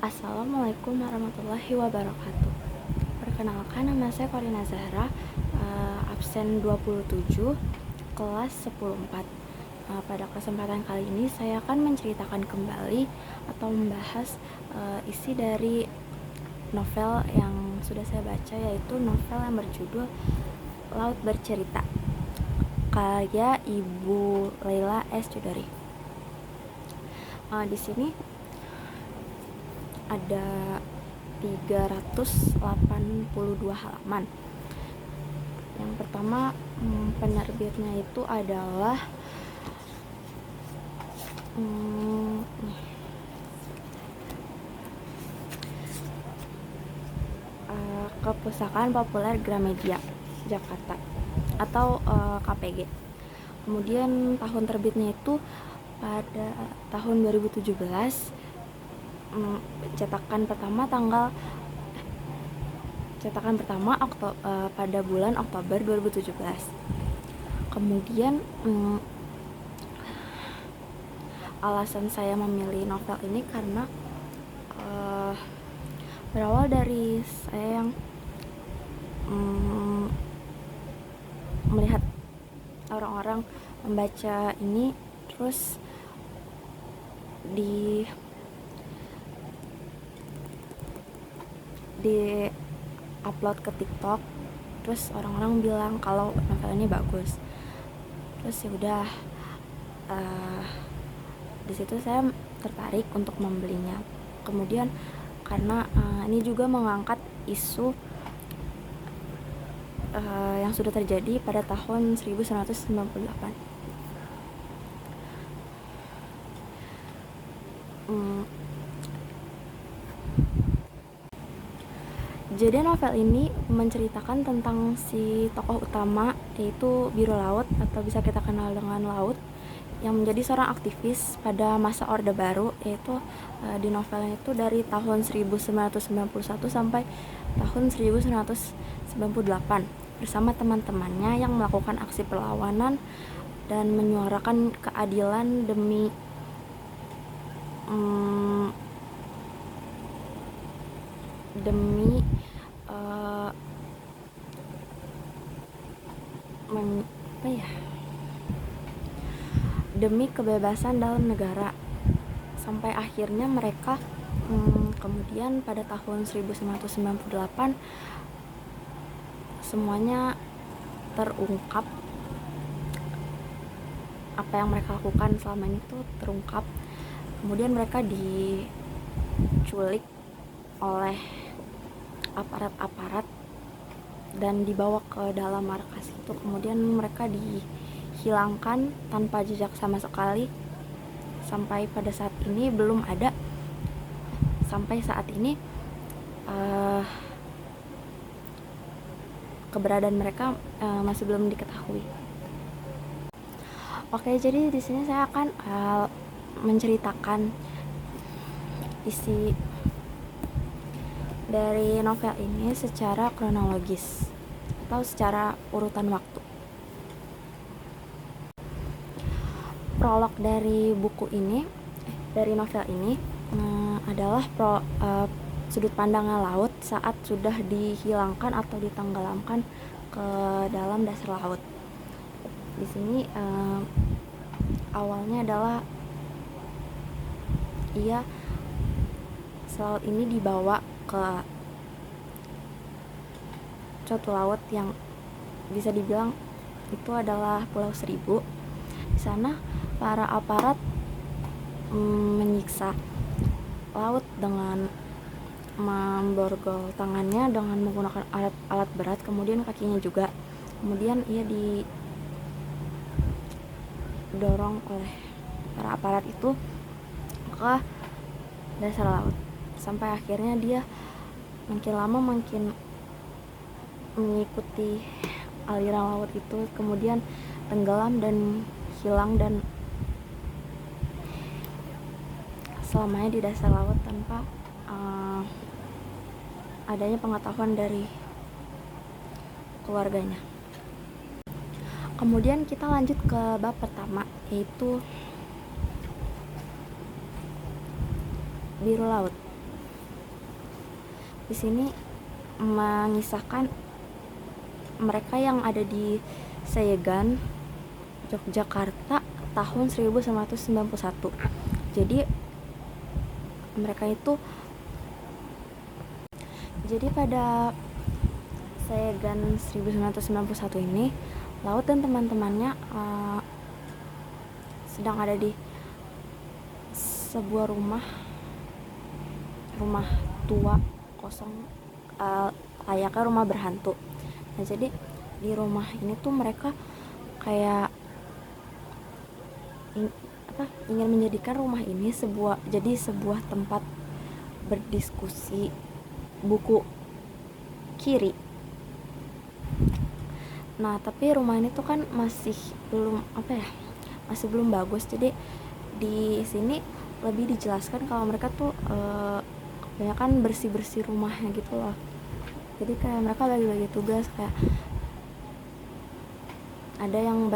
Assalamualaikum warahmatullahi wabarakatuh. Perkenalkan, nama saya Korina Zahra, absen 27, kelas 104. Pada kesempatan kali ini saya akan menceritakan kembali atau membahas isi dari novel yang sudah saya baca, yaitu novel yang berjudul Laut Bercerita, karya Ibu Leila S. Chudori. Di sini ada 382 halaman. Yang pertama, penerbitnya itu adalah Kepustakaan Populer Gramedia Jakarta atau KPG. Kemudian tahun terbitnya itu pada tahun 2017. Cetakan pertama pada bulan Oktober 2017. Kemudian alasan saya memilih novel ini karena berawal dari saya yang melihat orang-orang membaca ini, terus di upload ke TikTok, terus orang-orang bilang kalau novel ini bagus. Terus ya udah, di situ saya tertarik untuk membelinya. Kemudian karena ini juga mengangkat isu yang sudah terjadi pada tahun 1998. Jadi novel ini menceritakan tentang si tokoh utama, yaitu Biro Laut atau bisa kita kenal dengan Laut, yang menjadi seorang aktivis pada masa Orde Baru, yaitu di novelnya itu dari tahun 1991 sampai tahun 1998 bersama teman-temannya yang melakukan aksi perlawanan dan menyuarakan keadilan demi demi kebebasan dalam negara. Sampai akhirnya mereka kemudian pada tahun 1998 semuanya terungkap. Apa yang mereka lakukan selama ini tuh terungkap. Kemudian mereka diculik oleh aparat-aparat dan dibawa ke dalam markas itu. Kemudian mereka dihilangkan tanpa jejak sama sekali. Sampai pada saat ini belum ada. Sampai saat ini keberadaan mereka masih belum diketahui. Oke, jadi di sini saya akan menceritakan isi dari novel ini secara kronologis atau secara urutan waktu. Prolog dari buku ini, dari novel ini adalah sudut pandangnya Laut saat sudah dihilangkan atau ditenggelamkan ke dalam dasar laut. Di sini awalnya adalah laut ini dibawa ke suatu laut yang bisa dibilang itu adalah Pulau Seribu. Di sana para aparat menyiksa Laut dengan memborgol tangannya dengan menggunakan alat berat, kemudian kakinya juga. Kemudian ia didorong oleh para aparat itu ke dasar laut, sampai akhirnya dia makin lama makin mengikuti aliran laut itu, kemudian tenggelam dan hilang dan selamanya di dasar laut tanpa adanya pengetahuan dari keluarganya. Kemudian kita lanjut ke bab pertama, yaitu Biro Laut. di sini mengisahkan mereka yang ada di Sayegan, Yogyakarta tahun 1991. Jadi mereka itu pada Sayegan 1991 ini, Laut dan teman-temannya sedang ada di sebuah rumah tua kosong, layaknya rumah berhantu. Nah, jadi di rumah ini tuh mereka kayak ingin menjadikan rumah ini sebuah tempat berdiskusi buku kiri. Nah, tapi rumah ini tuh kan masih belum bagus. Jadi di sini lebih dijelaskan kalau mereka tuh kebanyakan bersih rumahnya gitu loh. Jadi kayak mereka bagi-bagi tugas, kayak ada yang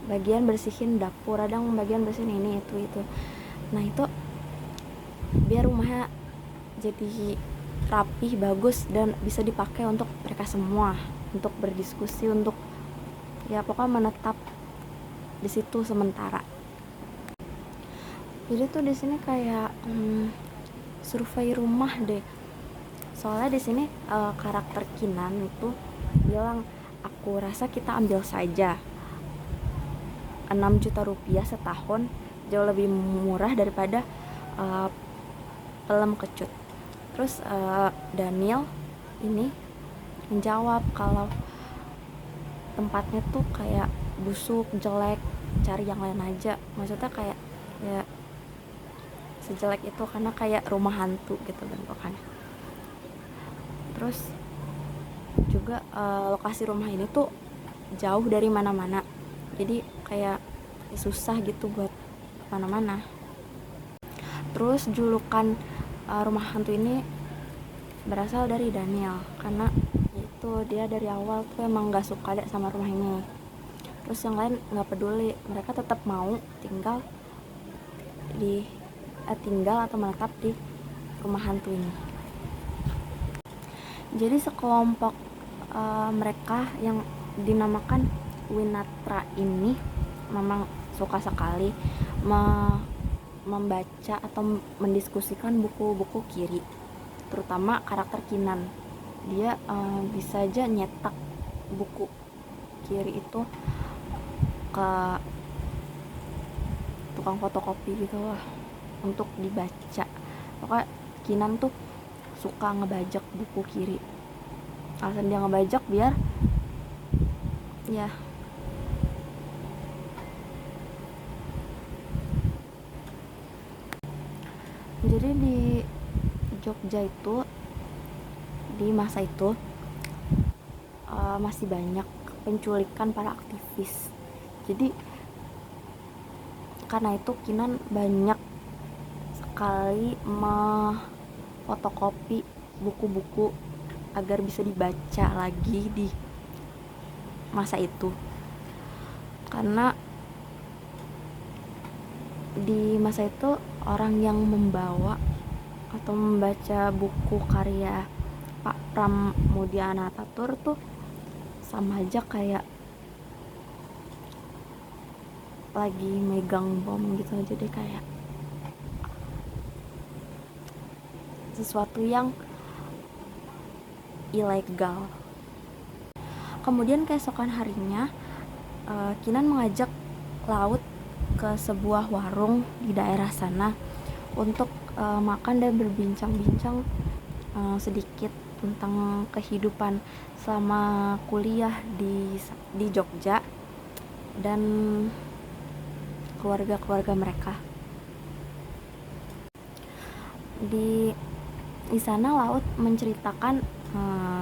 bagian bersihin dapur, ada yang bagian bersihin ini itu. Nah, itu biar rumahnya jadi rapih, bagus, dan bisa dipakai untuk mereka semua, untuk berdiskusi, untuk ya pokoknya menetap di situ sementara. Jadi tuh di sini kayak survei rumah deh. Soalnya di sini karakter Kinan itu bilang, aku rasa kita ambil saja 6 juta rupiah setahun, jauh lebih murah daripada pelem kecut. Terus Daniel ini menjawab kalau tempatnya tuh kayak busuk, jelek, cari yang lain aja. Maksudnya kayak ya sejelek itu karena kayak rumah hantu gitu bentukannya. Terus juga lokasi rumah ini tuh jauh dari mana-mana, jadi kayak susah gitu buat mana-mana. Terus julukan rumah hantu ini berasal dari Daniel, karena itu dia dari awal tuh emang gak suka deh sama rumah ini. Terus yang lain gak peduli, mereka tetap mau tinggal atau menetap di rumah hantu ini. Jadi sekelompok mereka yang dinamakan Winatra ini memang suka sekali membaca atau mendiskusikan buku-buku kiri, terutama karakter Kinan. Dia bisa aja nyetak buku kiri itu ke tukang fotokopi gitu lah untuk dibaca. Pokoknya Kinan tuh suka ngebajak buku kiri. Alasan dia ngebajak biar ya jadi di Jogja itu di masa itu masih banyak penculikan para aktivis. Jadi karena itu Kinan banyak sekali fotokopi buku-buku agar bisa dibaca lagi di masa itu. Karena di masa itu orang yang membawa atau membaca buku karya Pak Pramudia Anantatur tuh sama aja kayak lagi megang bom gitu. Jadi kayak sesuatu yang ilegal. Kemudian keesokan harinya Kinan mengajak Laut ke sebuah warung di daerah sana untuk makan dan berbincang-bincang sedikit tentang kehidupan selama kuliah di Jogja dan keluarga-keluarga mereka. Di sana Laut menceritakan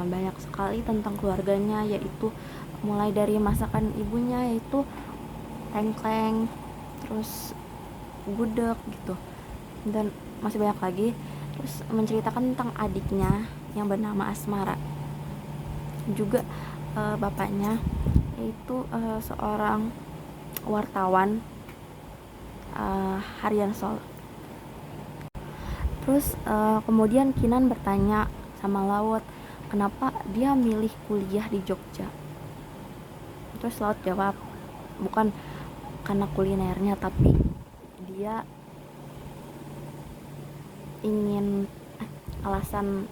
banyak sekali tentang keluarganya, yaitu mulai dari masakan ibunya yaitu tengkleng, terus gudeg gitu, dan masih banyak lagi. Terus menceritakan tentang adiknya yang bernama Asmara, juga bapaknya yaitu seorang wartawan harian Sol. Terus kemudian Kinan bertanya sama Laut kenapa dia milih kuliah di Jogja. Terus Laut jawab, bukan karena kulinernya, tapi dia ingin alasan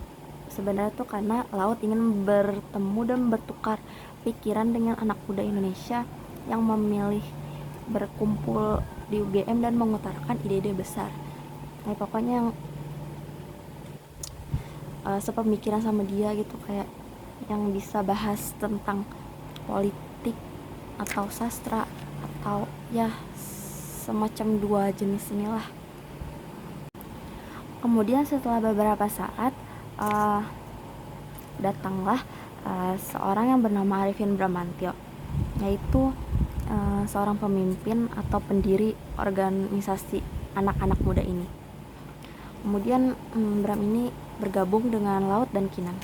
sebenarnya tuh karena Laut ingin bertemu dan bertukar pikiran dengan anak muda Indonesia yang memilih berkumpul di UGM dan mengutarakan ide-ide besar. Nah, pokoknya yang sepemikiran sama dia gitu, kayak yang bisa bahas tentang politik atau sastra atau ya semacam dua jenis inilah. Kemudian setelah beberapa saat datanglah seorang yang bernama Arifin Bramantyo, yaitu seorang pemimpin atau pendiri organisasi anak-anak muda ini. Kemudian Bram ini bergabung dengan Laut dan Kinan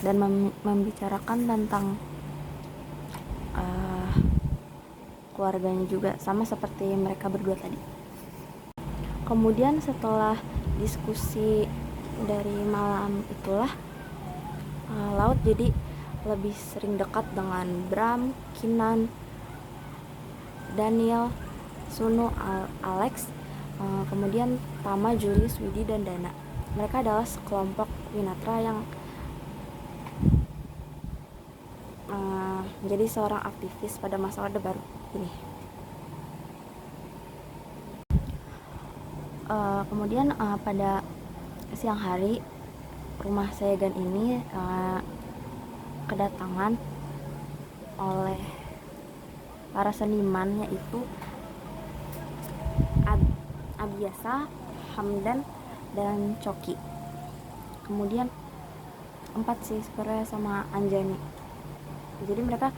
dan membicarakan tentang keluarganya juga, sama seperti mereka berdua tadi. Kemudian setelah diskusi dari malam itulah Laut jadi lebih sering dekat dengan Bram, Kinan, Daniel, Sunu, Alex, kemudian Tama, Julius, Widi, dan Dana. Mereka adalah sekelompok Winatra yang menjadi seorang aktivis pada masa Orde Baru ini. Kemudian pada siang hari rumah Sayegan ini kedatangan oleh para seniman, yaitu Abiasa, Hamdan, dan Coki. Kemudian 4 sih sebenarnya sama Anjani. Jadi mereka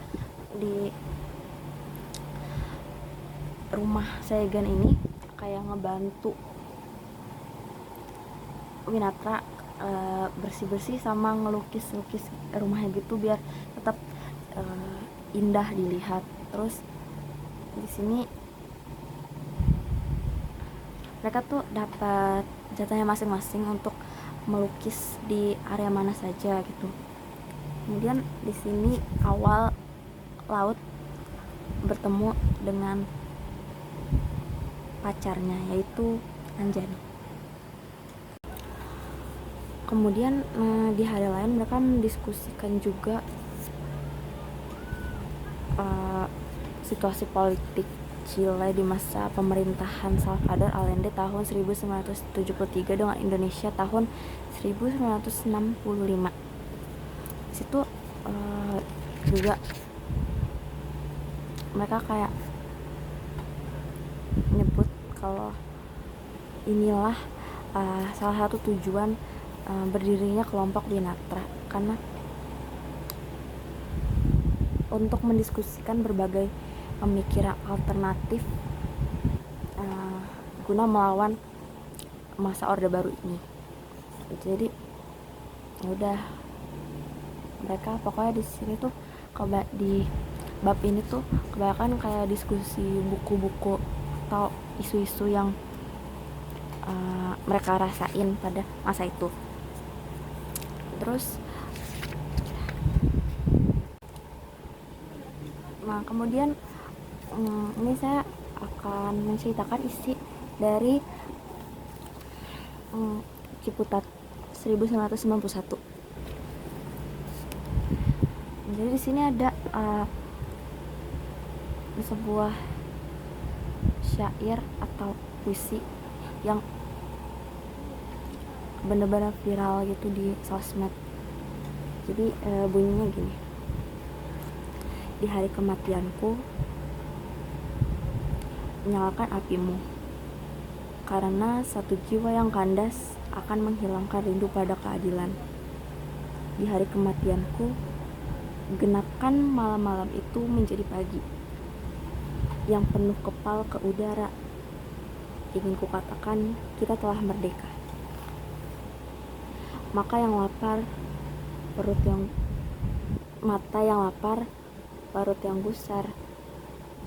di rumah Sayegan ini kayak ngebantu Winatra bersih-bersih sama ngelukis-lukis rumahnya gitu biar tetap indah dilihat. Terus di sini mereka tuh dapat jatahnya masing-masing untuk melukis di area mana saja gitu. Kemudian di sini awal Laut bertemu dengan pacarnya, yaitu Anjani. Kemudian di hari lain mereka mendiskusikan juga situasi politik Chile di masa pemerintahan Salvador Allende tahun 1973 dengan Indonesia tahun 1965. Situ juga mereka kayak nyebut kalau inilah salah satu tujuan berdirinya kelompok Winatra, karena untuk mendiskusikan berbagai pemikiran alternatif guna melawan masa Orde Baru ini. Jadi ya udah, mereka pokoknya di sini tuh di bab ini tuh kebanyakan kayak diskusi buku-buku atau isu-isu yang mereka rasain pada masa itu. Terus nah kemudian ini saya akan menceritakan isi dari Ciputat 1991. Jadi di sini ada sebuah syair atau puisi yang benar-benar viral gitu di sosmed. Jadi bunyinya gini: di hari kematianku, nyalakan apimu, karena satu jiwa yang kandas akan menghilangkan rindu pada keadilan. Di hari kematianku, genapkan malam-malam itu menjadi pagi yang penuh kepal ke udara. Ingin kukatakan, kita telah merdeka. Maka yang lapar, mata yang lapar, perut yang gusar,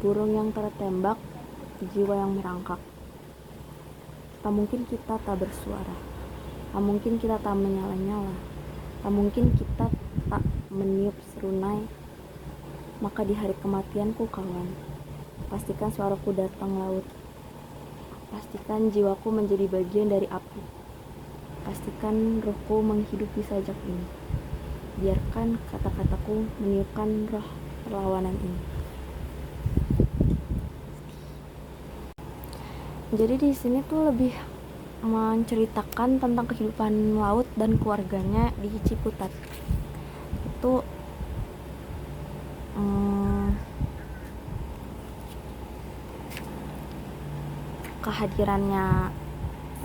burung yang tertembak, jiwa yang merangkak. tak mungkin kita tak bersuara, tak mungkin kita tak menyala-nyala, tak mungkin kita tak meniup serunai. Maka di hari kematianku kawan, pastikan suaraku datang laut, pastikan jiwaku menjadi bagian dari api, pastikan rohku menghidupi sajak ini, biarkan kata-kataku meniupkan roh perlawanan ini. Jadi di sini tuh lebih menceritakan tentang kehidupan laut dan keluarganya di Ciputat. Itu kehadirannya,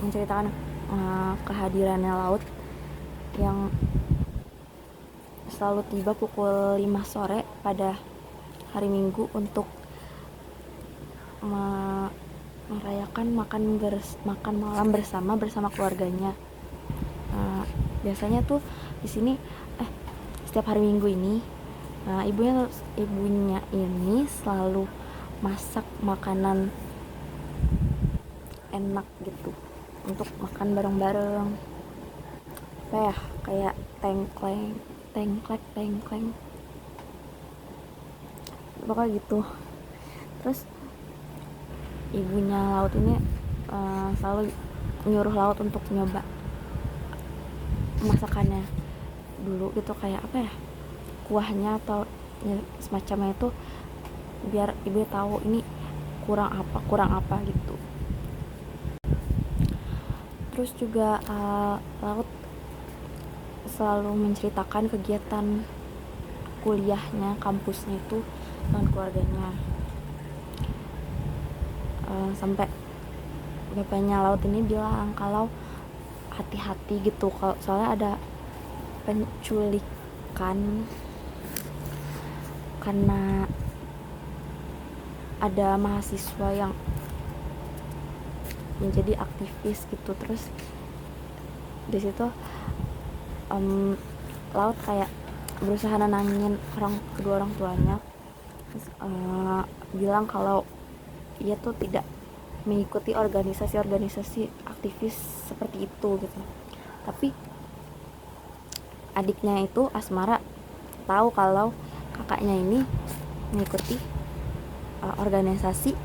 menceritakan kehadirannya laut yang selalu tiba pukul 5 sore pada hari Minggu untuk merayakan makan malam bersama keluarganya. Biasanya tuh di sini setiap hari Minggu ini ibunya ini selalu masak makanan enak gitu untuk makan bareng-bareng. Apa ya, kayak tengkleng pokoknya gitu. Terus ibunya laut ini selalu nyuruh laut untuk nyoba masakannya dulu gitu, kayak apa ya, kuahnya atau semacamnya itu, biar ibu tahu ini kurang apa gitu. Terus juga laut selalu menceritakan kegiatan kuliahnya, kampusnya itu dengan keluarganya. Sampai bapaknya laut ini bilang kalau hati-hati gitu, kalau soalnya ada penculikan karena ada mahasiswa yang menjadi aktivis gitu. Terus di situ laut kayak berusaha nenangin kedua orang tuanya. Terus, bilang kalau ia tuh tidak mengikuti organisasi aktivis seperti itu gitu. Tapi adiknya itu Asmara tahu kalau kakaknya ini mengikuti organisasi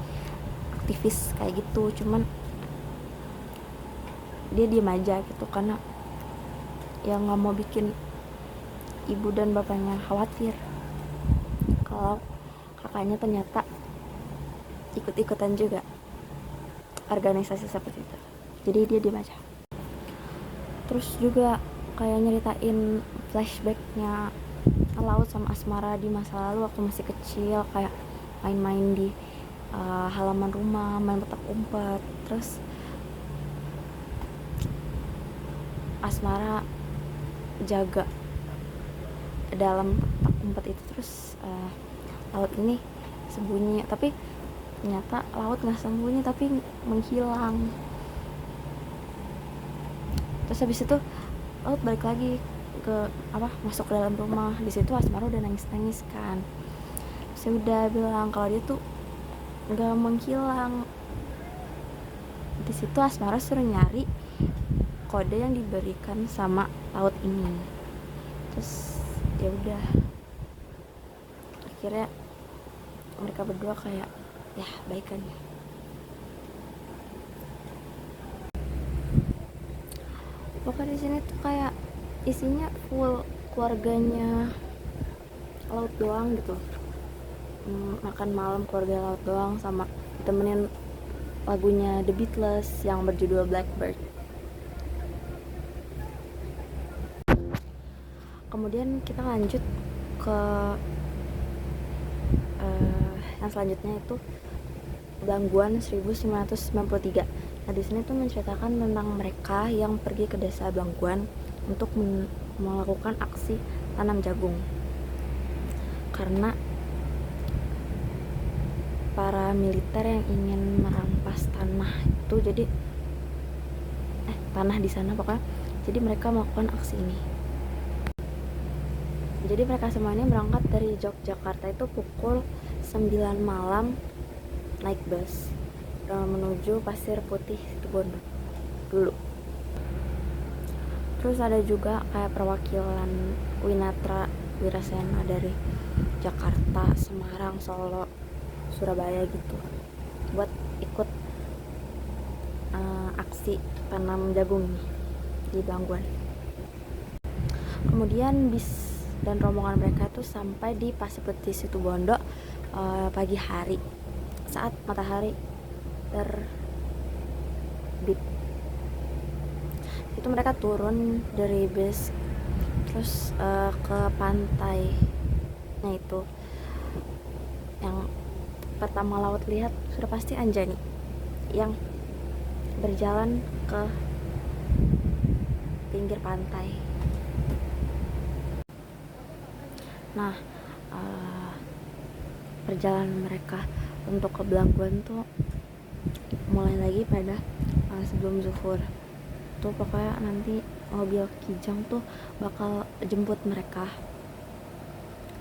aktivis kayak gitu, cuman dia diam aja gitu karena ya nggak mau bikin ibu dan bapaknya khawatir kalau kakaknya ternyata ikut-ikutan juga organisasi seperti itu. Jadi dia diam aja. Terus juga kayak nyeritain flashbacknya laut sama Asmara di masa lalu waktu masih kecil, kayak main-main di halaman rumah, main petak umpet. Terus Asmara jaga dalam petak umpet itu, terus laut ini sembunyi, tapi ternyata laut nggak sembunyi tapi menghilang. Terus habis itu laut balik lagi masuk ke dalam rumah. Di situ Asmara udah nangis kan. Saya udah bilang kalau dia tuh nggak menghilang. Di situ Asmara suruh nyari kode yang diberikan sama laut ini. Terus ya udah, akhirnya mereka berdua kayak ya baikan. Pokoknya di sini tuh kayak isinya full keluarganya laut doang gitu. Makan malam keluarga laut doang, sama ditemenin lagunya The Beatles yang berjudul Blackbird. Kemudian kita lanjut ke yang selanjutnya, itu Blangguan 1993. Nah di sini tuh menceritakan tentang mereka yang pergi ke desa Blangguan untuk melakukan aksi tanam jagung karena para militer yang ingin merampas tanah itu, jadi tanah di sana pokoknya. Jadi mereka melakukan aksi ini. Jadi mereka semua ini berangkat dari Yogyakarta itu pukul 9 malam naik bus menuju Pasir Putih Situbondo. dulu. Terus ada juga kayak perwakilan Winatra Wirasena dari Jakarta, Semarang, Solo, Surabaya gitu buat ikut aksi tanam jagung nih di Blangguan. Kemudian bis dan rombongan mereka tuh sampai di Pasiputih Situbondo pagi hari saat matahari terbit. Itu mereka turun dari bis terus ke pantai. Nah itu yang pertama laut lihat sudah pasti Anjani yang berjalan ke pinggir pantai. Nah perjalanan mereka untuk ke Blangguan tuh mulai lagi pada sebelum zuhur tuh, pokoknya nanti mobil Kijang tuh bakal jemput mereka.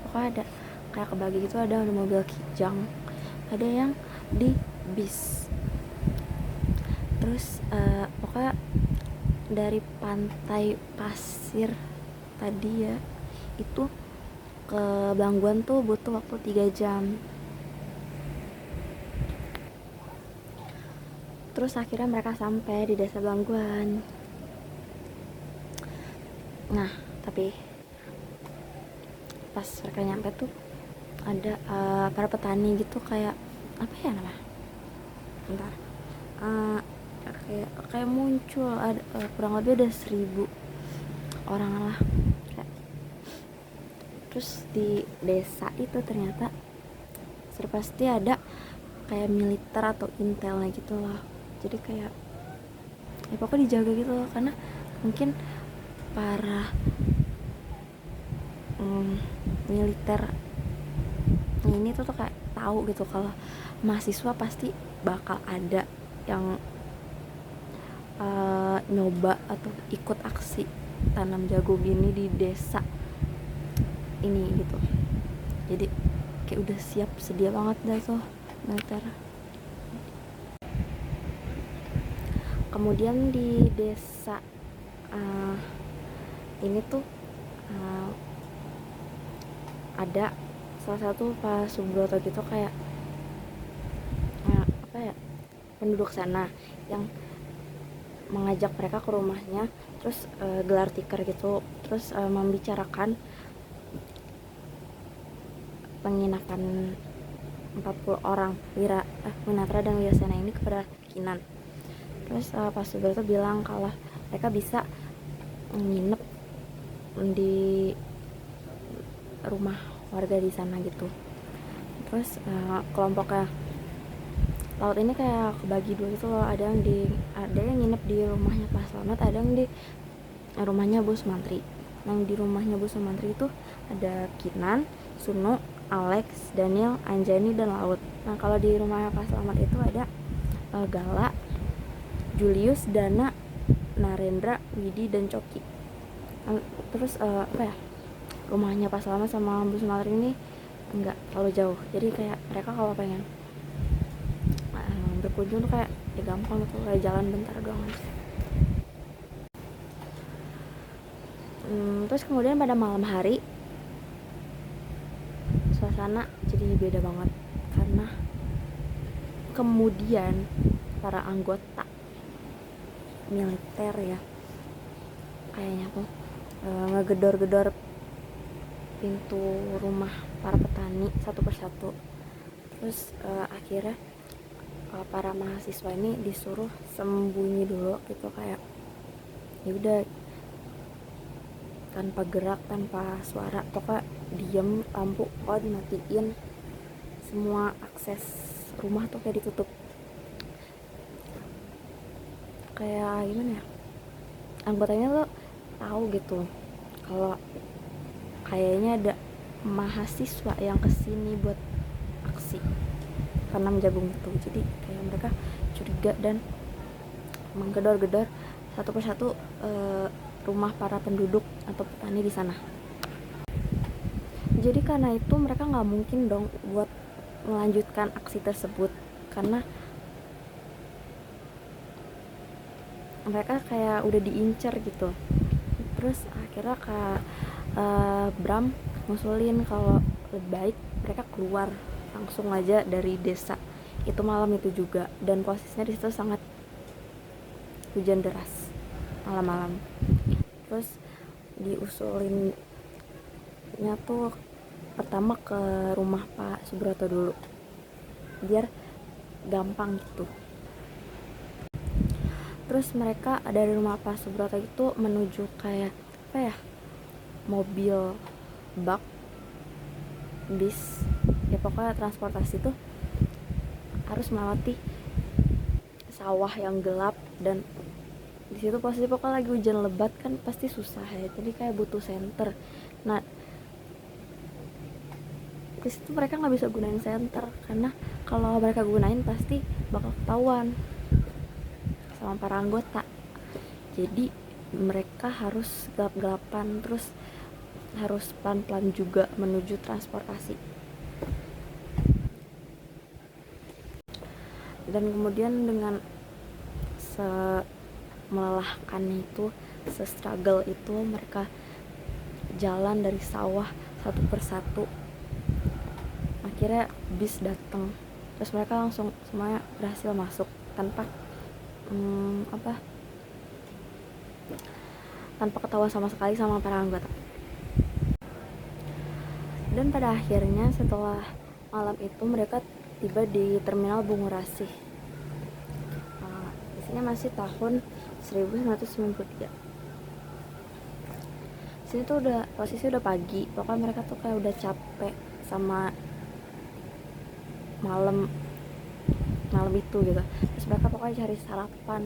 Pokoknya ada kayak kebagi gitu, ada mobil Kijang, ada yang di bis. Terus pokoknya dari pantai pasir tadi ya itu ke Blangguan tuh butuh waktu 3 jam. Terus akhirnya mereka sampai di desa Blangguan. Nah tapi pas mereka nyampe tuh ada para petani gitu, kayak apa ya namanya, bentar, kayak muncul ada kurang lebih ada 1.000 orang lah. Terus di desa itu ternyata sudah pasti ada kayak militer atau intelnya gitu lah, jadi kayak ya pokoknya dijaga gitu loh, karena mungkin para militer ini tuh kayak tahu gitu kalau mahasiswa pasti bakal ada yang nyoba atau ikut aksi tanam jagung gini di desa ini gitu. Jadi kayak udah siap sedia banget dah tuh militer. Kemudian di desa ini tuh ada salah satu Pak Subroto gitu, kayak apa ya, penduduk sana yang mengajak mereka ke rumahnya, terus gelar tikar gitu, terus membicarakan penginapan 40 orang Winatra dan Wirasena ini kepada Kinan. Terus Pak Subroto bilang kalau mereka bisa nginep di rumah warga di sana gitu. Terus kelompoknya laut ini kayak kebagi dua gitu loh, ada yang nginep di rumahnya Pak Slamet, ada yang di rumahnya Bu Sumantri. Yang di rumahnya Bu Sumantri itu ada Kinan, Sunu, Alex, Daniel, Anjani, dan Laut. Nah kalau di rumahnya Pak Slamet itu ada Gala, Julius, Dana, Narendra, Widi, dan Coki. Terus apa ya, rumahnya Pak Slamet sama Bu Sumantri ini enggak terlalu jauh, jadi kayak mereka kalau pengen berkunjung tuh kayak ya gampang gitu, kayak jalan bentar doang aja. Terus kemudian pada malam hari suasana jadi beda banget, karena kemudian para anggota militer ya kayaknya tuh ngegedor-gedor pintu rumah para petani satu persatu. Terus akhirnya para mahasiswa ini disuruh sembunyi dulu gitu, kayak ya udah tanpa gerak, tanpa suara, pokoknya diem, lampu dimatiin, semua akses rumah tuh kayak ditutup. Kayak gimana ya, anggotanya tuh tahu gitu kalau kayaknya ada mahasiswa yang kesini buat aksi tanam jagung itu. Jadi kayak mereka curiga dan menggedor-gedor satu persatu rumah para penduduk atau petani di sana. Jadi karena itu mereka nggak mungkin dong buat melanjutkan aksi tersebut, karena mereka kayak udah diincer gitu. Terus akhirnya Kak Bram ngusulin kalau lebih baik mereka keluar langsung aja dari desa itu malam itu juga, dan posisinya di situ sangat hujan deras malam-malam. Terus diusulinnya tuh pertama ke rumah Pak Subroto dulu biar gampang gitu. Terus mereka dari rumah Pak Subroto itu menuju kayak apa ya, mobil bak, bis, ya pokoknya transportasi tuh harus melewati sawah yang gelap, dan di situ posisi pokoknya lagi hujan lebat kan pasti susah ya, jadi kayak butuh senter. Nah di situ mereka nggak bisa gunain senter karena kalau mereka gunain pasti bakal ketahuan sama para anggota. Jadi mereka harus gelap-gelapan, terus harus pelan-pelan juga menuju transportasi. Dan kemudian dengan melelahkan itu, struggle itu, mereka jalan dari sawah satu persatu. Akhirnya bis datang, terus mereka langsung semuanya berhasil masuk tanpa tanpa ketahuan sama sekali sama para anggota. Dan pada akhirnya setelah malam itu mereka tiba di Terminal Bungurasi. Isinya masih tahun 1993. Sini tuh udah posisi udah pagi, pokoknya mereka tuh kayak udah capek sama malam itu gitu. Terus mereka pokoknya cari sarapan,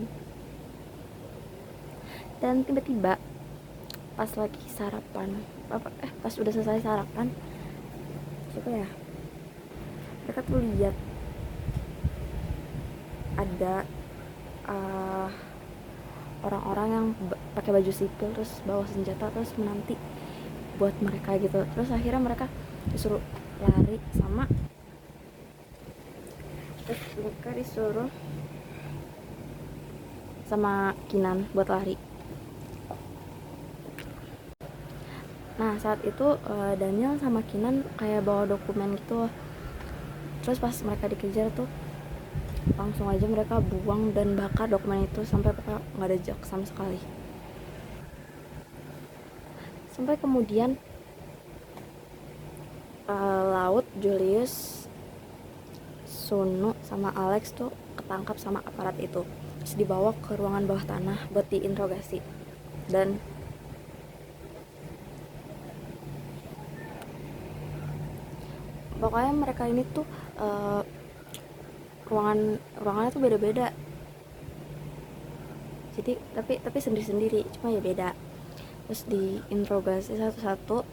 dan tiba-tiba pas lagi sarapan pas udah selesai sarapan, siapa ya, mereka tuh lihat ada orang-orang yang pakai baju sipil terus bawa senjata terus menanti buat mereka gitu. Terus akhirnya mereka disuruh lari sama Kinan buat lari. Nah saat itu Daniel sama Kinan kayak bawa dokumen gitu. Terus pas mereka dikejar tuh langsung aja mereka buang dan bakar dokumen itu sampai pokoknya nggak ada jejak sama sekali. Sampai kemudian Laut, Julius, Sunu sama Alex tuh ketangkap sama aparat itu, terus dibawa ke ruangan bawah tanah buat diinterogasi. Dan pokoknya mereka ini tuh ruangannya tuh beda-beda, jadi tapi sendiri-sendiri, cuma ya beda. Terus diinterogasi satu-satu,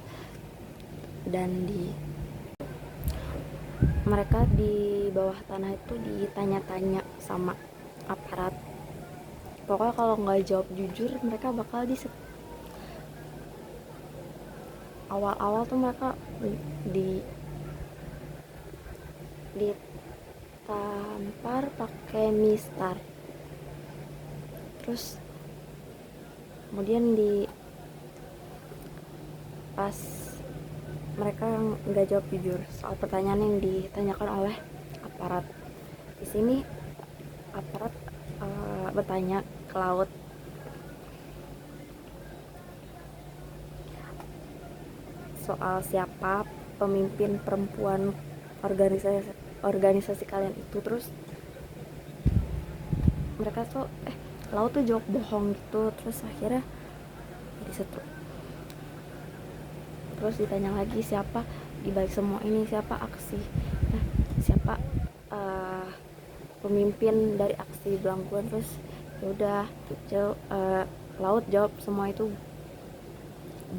dan mereka di bawah tanah itu ditanya-tanya sama aparat. Pokoknya kalau nggak jawab jujur mereka bakal awal-awal tuh mereka ditampar pakai mistar. Terus kemudian pas mereka nggak jawab jujur soal pertanyaan yang ditanyakan oleh aparat. Di sini aparat bertanya ke Laut soal siapa pemimpin perempuan organisasi kalian itu. Terus mereka tuh Laut tuh jawab bohong gitu. Terus akhirnya disetruk. Terus ditanya lagi siapa dibalik semua ini, siapa siapa pemimpin dari aksi belangkuan. Terus yaudah Laut jawab semua itu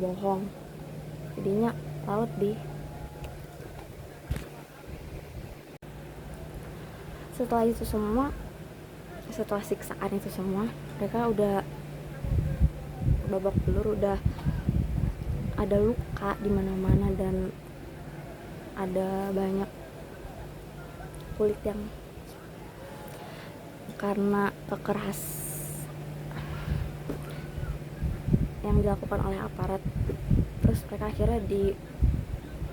bohong. Jadinya Laut setelah siksaan itu semua, mereka udah babak belur, udah ada luka di mana-mana dan ada banyak kulit yang karena yang dilakukan oleh aparat. Terus mereka akhirnya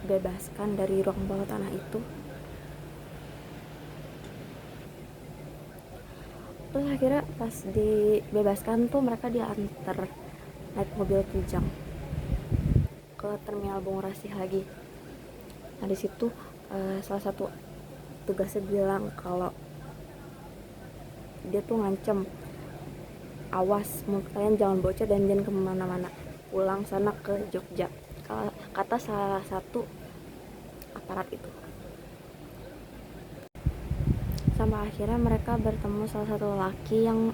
dibebaskan dari ruang bawah tanah itu. Terus akhirnya pas dibebaskan tuh mereka diantar naik mobil Kijang ke terminal Bungurasi lagi. Nah di situ salah satu tugasnya bilang kalau dia tuh ngancem, awas kalian jangan bocor dan jangan kemana-mana, pulang sana ke Jogja, kata salah satu aparat itu. Sampai akhirnya mereka bertemu salah satu laki yang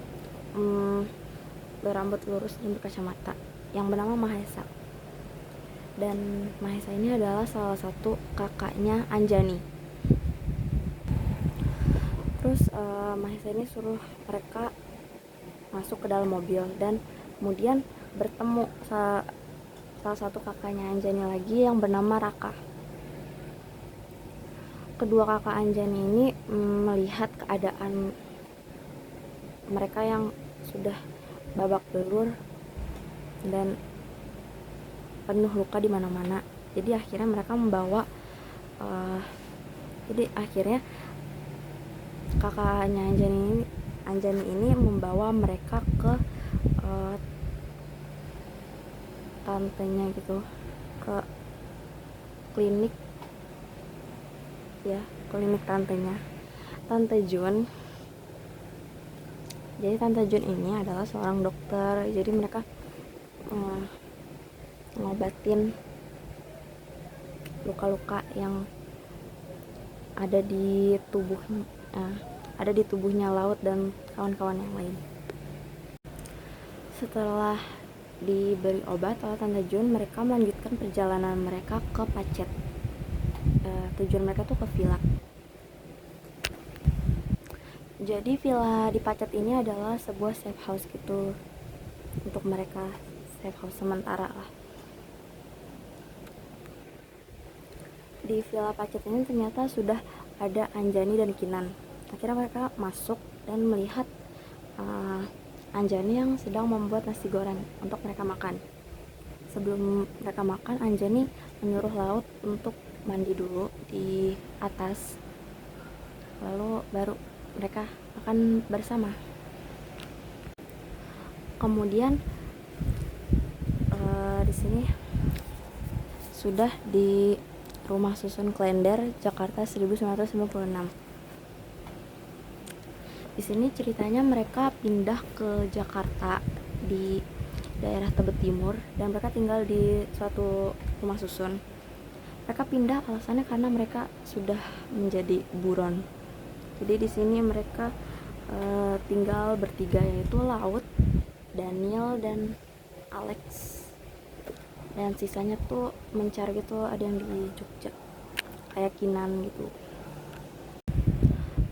berambut lurus dan berkacamata yang bernama Mahesa. Dan Mahesa ini adalah salah satu kakaknya Anjani. Terus Mahesa ini suruh mereka masuk ke dalam mobil dan kemudian bertemu salah satu kakaknya Anjani lagi yang bernama Raka. Kedua kakak Anjani ini melihat keadaan mereka yang sudah babak belur dan penuh luka di mana-mana. Jadi akhirnya mereka membawa kakaknya Anjani ini membawa mereka ke tantenya gitu, ke klinik tantenya, Tante Jun. Jadi Tante Jun ini adalah seorang dokter. Jadi mereka ngobatin luka-luka yang ada di tubuhnya Laut dan kawan-kawan yang lain. Setelah diberi obat oleh Tante Jun, mereka melanjutkan perjalanan mereka ke Pacet. Tujuan mereka tuh ke villa. Jadi villa di Pacet ini adalah sebuah safe house gitu untuk mereka, safe house sementara lah. Di villa Pacet ini ternyata sudah ada Anjani dan Kinan. Akhirnya mereka masuk dan melihat Anjani yang sedang membuat nasi goreng untuk mereka makan. Sebelum mereka makan, Anjani menyuruh Laut untuk mandi dulu di atas, lalu baru mereka makan bersama. Kemudian di sini sudah di Rumah Susun Klender, Jakarta 1996. Di sini ceritanya mereka pindah ke Jakarta di daerah Tebet Timur dan mereka tinggal di suatu rumah susun. Mereka pindah alasannya karena mereka sudah menjadi buron. Jadi di sini mereka tinggal bertiga, yaitu Laut, Daniel, dan Alex. Dan sisanya tuh mencari gitu, ada yang di Jogja kayak Kinan gitu.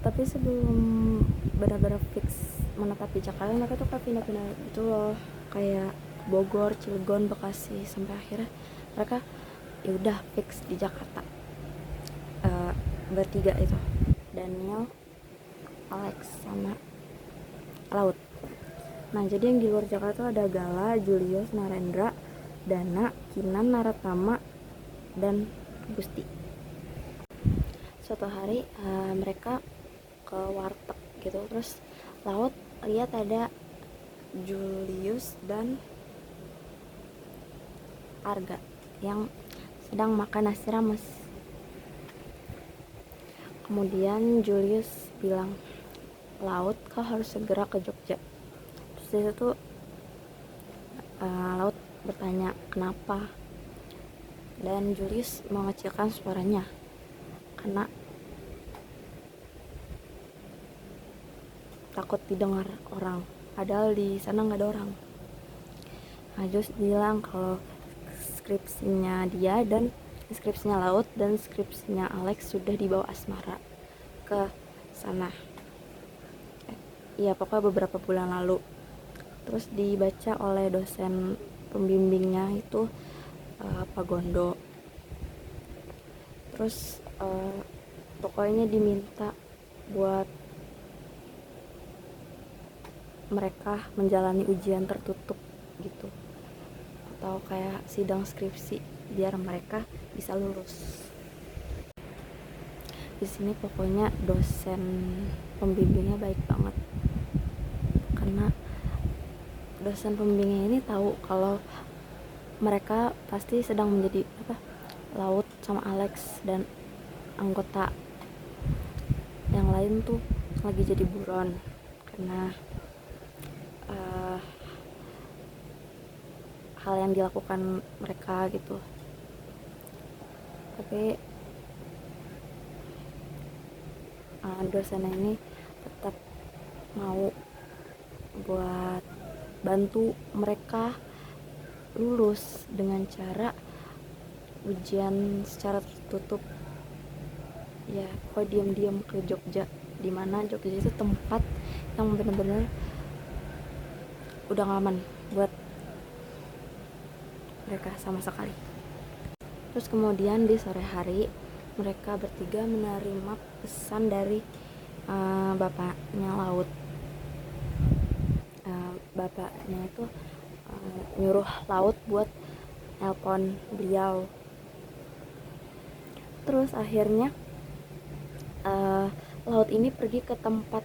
Tapi sebelum benar-benar fix menetap di Jakarta, mereka tuh kayak pindah-pindah gitu loh, kayak Bogor, Cilegon, Bekasi, sampai akhirnya mereka ya udah fix di Jakarta. Bertiga itu, Daniel, Alex, sama Laut. Nah jadi yang di luar Jakarta ada Gala, Julius, Narendra, Dana, Kinan, Naratama, dan Gusti. Suatu hari mereka ke warteg gitu, terus Laut lihat ada Julius dan Arga yang sedang makan nasi rames. Kemudian Julius bilang, Laut, kau harus segera ke Jogja. Terus di situ Laut bertanya kenapa, dan Julius mengecilkan suaranya karena takut didengar orang, padahal di sana nggak ada orang. Nah, Julius bilang kalau skripsinya dia dan skripsinya Laut dan skripsinya Alex sudah dibawa Asmara ke sana. Iya, pokoknya beberapa bulan lalu. Terus dibaca oleh dosen pembimbingnya itu Pak Gondo. Terus pokoknya diminta buat mereka menjalani ujian tertutup gitu. atau kayak sidang skripsi biar mereka bisa lulus. Di sini pokoknya dosen pembimbingnya baik banget, karena dosen pembimbingnya ini tahu kalau mereka pasti sedang menjadi Laut sama Alex dan anggota yang lain tuh lagi jadi buron karena hal yang dilakukan mereka gitu. Tapi dosen ini tetap mau buat bantu mereka lulus dengan cara ujian secara tertutup. Ya, kok diam-diam ke Jogja, dimana Jogja itu tempat yang benar-benar udah gak aman buat mereka sama sekali. Terus kemudian di sore hari mereka bertiga menerima pesan dari bapaknya Laut. Bapaknya itu nyuruh Laut buat nelpon beliau. Terus akhirnya Laut ini pergi ke tempat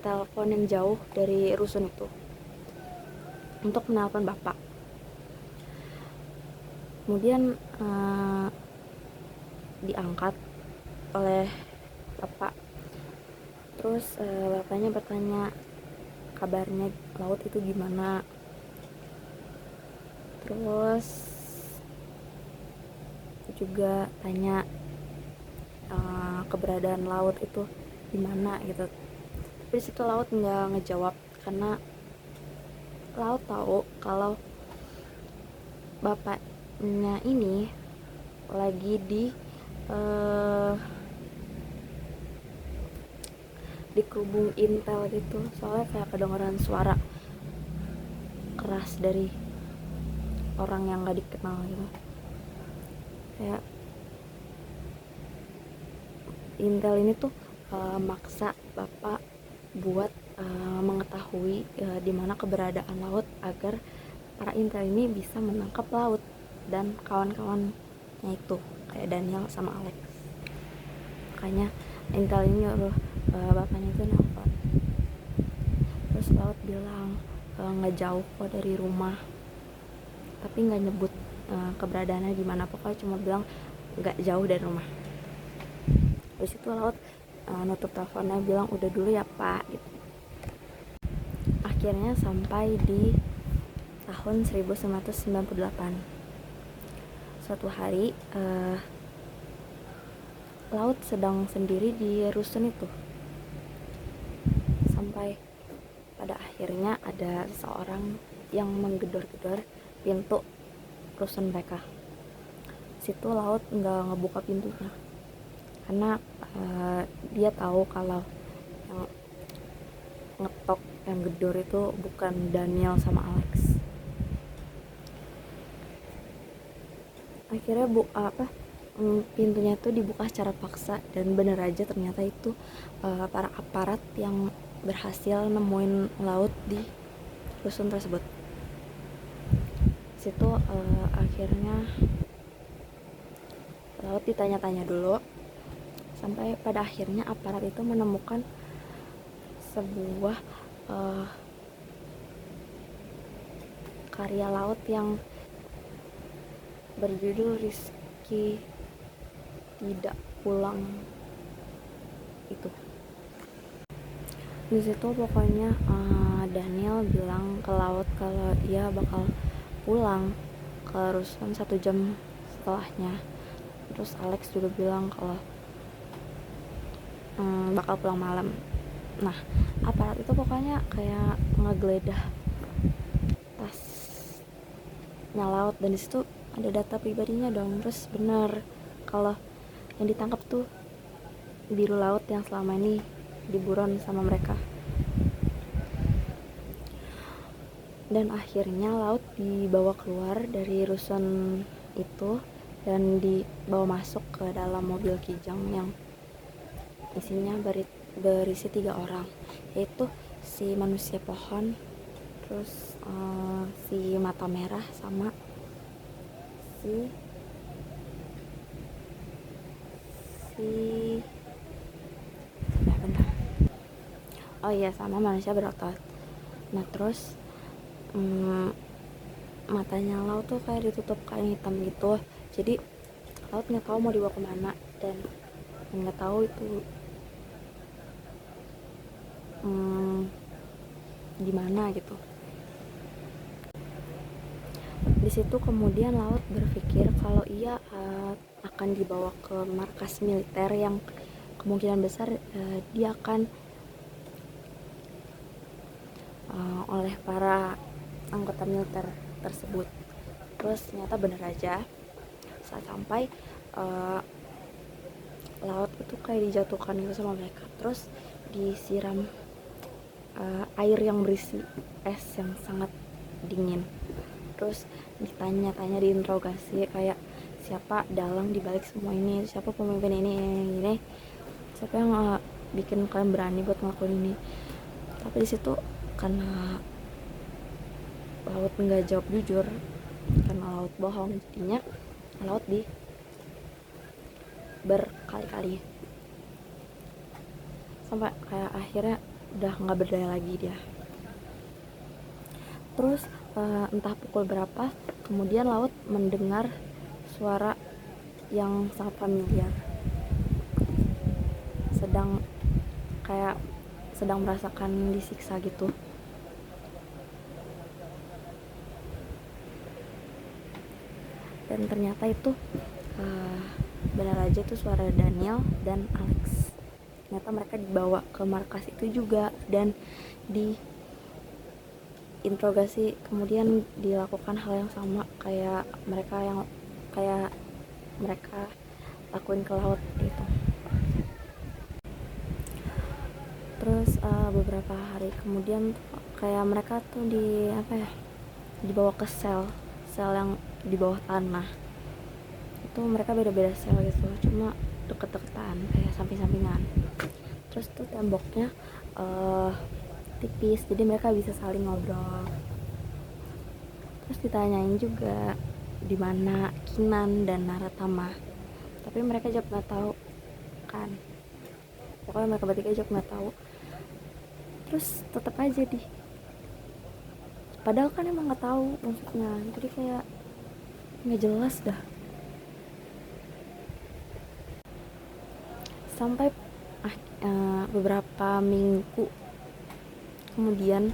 telepon yang jauh dari rusun itu untuk menelpon bapak. Kemudian diangkat oleh bapak. Terus bapaknya bertanya kabarnya Laut itu gimana. Terus juga tanya keberadaan Laut itu gimana gitu. Tapi disitu Laut nggak ngejawab karena Laut tahu kalau bapaknya ini lagi di kerubung intel gitu, soalnya kayak kedengeran suara keras dari orang yang nggak dikenal gitu. Kayak intel ini tuh maksa bapak buat mengetahui di mana keberadaan Laut agar para intel ini bisa menangkap Laut dan kawan-kawannya itu kayak Daniel sama Alex. Makanya intel ini nyuruh bapaknya itu nelfon. Terus Laut bilang nggak jauh kok dari rumah, tapi nggak nyebut keberadaannya di mana, pokoknya cuma bilang nggak jauh dari rumah. Terus itu Laut nutup teleponnya bilang udah dulu ya pak gitu. Akhirnya sampai di tahun 1998. Suatu hari Laut sedang sendiri di rusun itu, sampai pada akhirnya ada seseorang yang menggedor-gedor pintu rusun mereka. Situ Laut nggak ngebuka pintunya karena dia tahu kalau yang ngetok, yang gedor itu bukan Daniel sama Alex. Akhirnya pintunya tuh dibuka secara paksa dan bener aja ternyata itu para aparat yang berhasil nemuin Laut di rusun tersebut. Situ akhirnya Laut ditanya-tanya dulu sampai pada akhirnya aparat itu menemukan sebuah karya Laut yang berjudul Rizky Tidak Pulang itu. Di situ pokoknya Daniel bilang ke Laut kalau ia bakal pulang ke rusun 1 jam setelahnya. Terus Alex juga bilang kalau bakal pulang malam. Nah, aparat itu pokoknya kayak ngegeledah tasnya Laut dan disitu ada data pribadinya dong. Terus bener kalau yang ditangkap tuh biru Laut yang selama ini diburon sama mereka. Dan akhirnya Laut dibawa keluar dari rusun itu dan dibawa masuk ke dalam mobil kijang yang isinya berisi 3 orang, yaitu si manusia pohon, terus si mata merah sama si bentar. Oh iya, sama manusia berotot. Nah terus matanya Laut tuh kayak ditutup kain hitam gitu, jadi Laut nggak tahu mau dibawa kemana dan nggak tahu itu gimana gitu. Di situ kemudian Laut berpikir kalau ia akan dibawa ke markas militer yang kemungkinan besar dia akan oleh para anggota militer tersebut. Terus ternyata benar aja, saat sampai Laut itu kayak dijatuhkan itu sama mereka, terus disiram air yang berisi es yang sangat dingin. Terus ditanya-tanya, diinterogasi kayak siapa dalang dibalik semua ini, siapa pemimpin ini, siapa yang bikin kalian berani buat ngelakuin ini. Tapi di situ karena Laut nggak jawab jujur, karena Laut bohong, jadinya Laut berkali-kali sampai kayak akhirnya udah nggak berdaya lagi dia. Terus entah pukul berapa kemudian Laut mendengar suara yang sangat familiar, sedang merasakan disiksa gitu. Dan ternyata itu benar aja tuh suara Daniel dan Alex. Ternyata mereka dibawa ke markas itu juga dan diinterogasi, kemudian dilakukan hal yang sama kayak mereka lakuin ke Laut itu. Terus beberapa hari kemudian kayak mereka tuh dibawa ke sel yang di bawah tanah. Itu mereka beda-beda sel gitu, cuma deket-deketan kayak samping-sampingan. Terus tuh temboknya tipis, jadi mereka bisa saling ngobrol. Terus ditanyain juga di mana Kinan dan Naratama, tapi mereka jawab nggak tahu kan. Pokoknya mereka bertiga jawab nggak tahu. Terus tetap aja padahal kan emang nggak tahu maksudnya, jadi kayak nggak jelas dah. Sampai beberapa minggu kemudian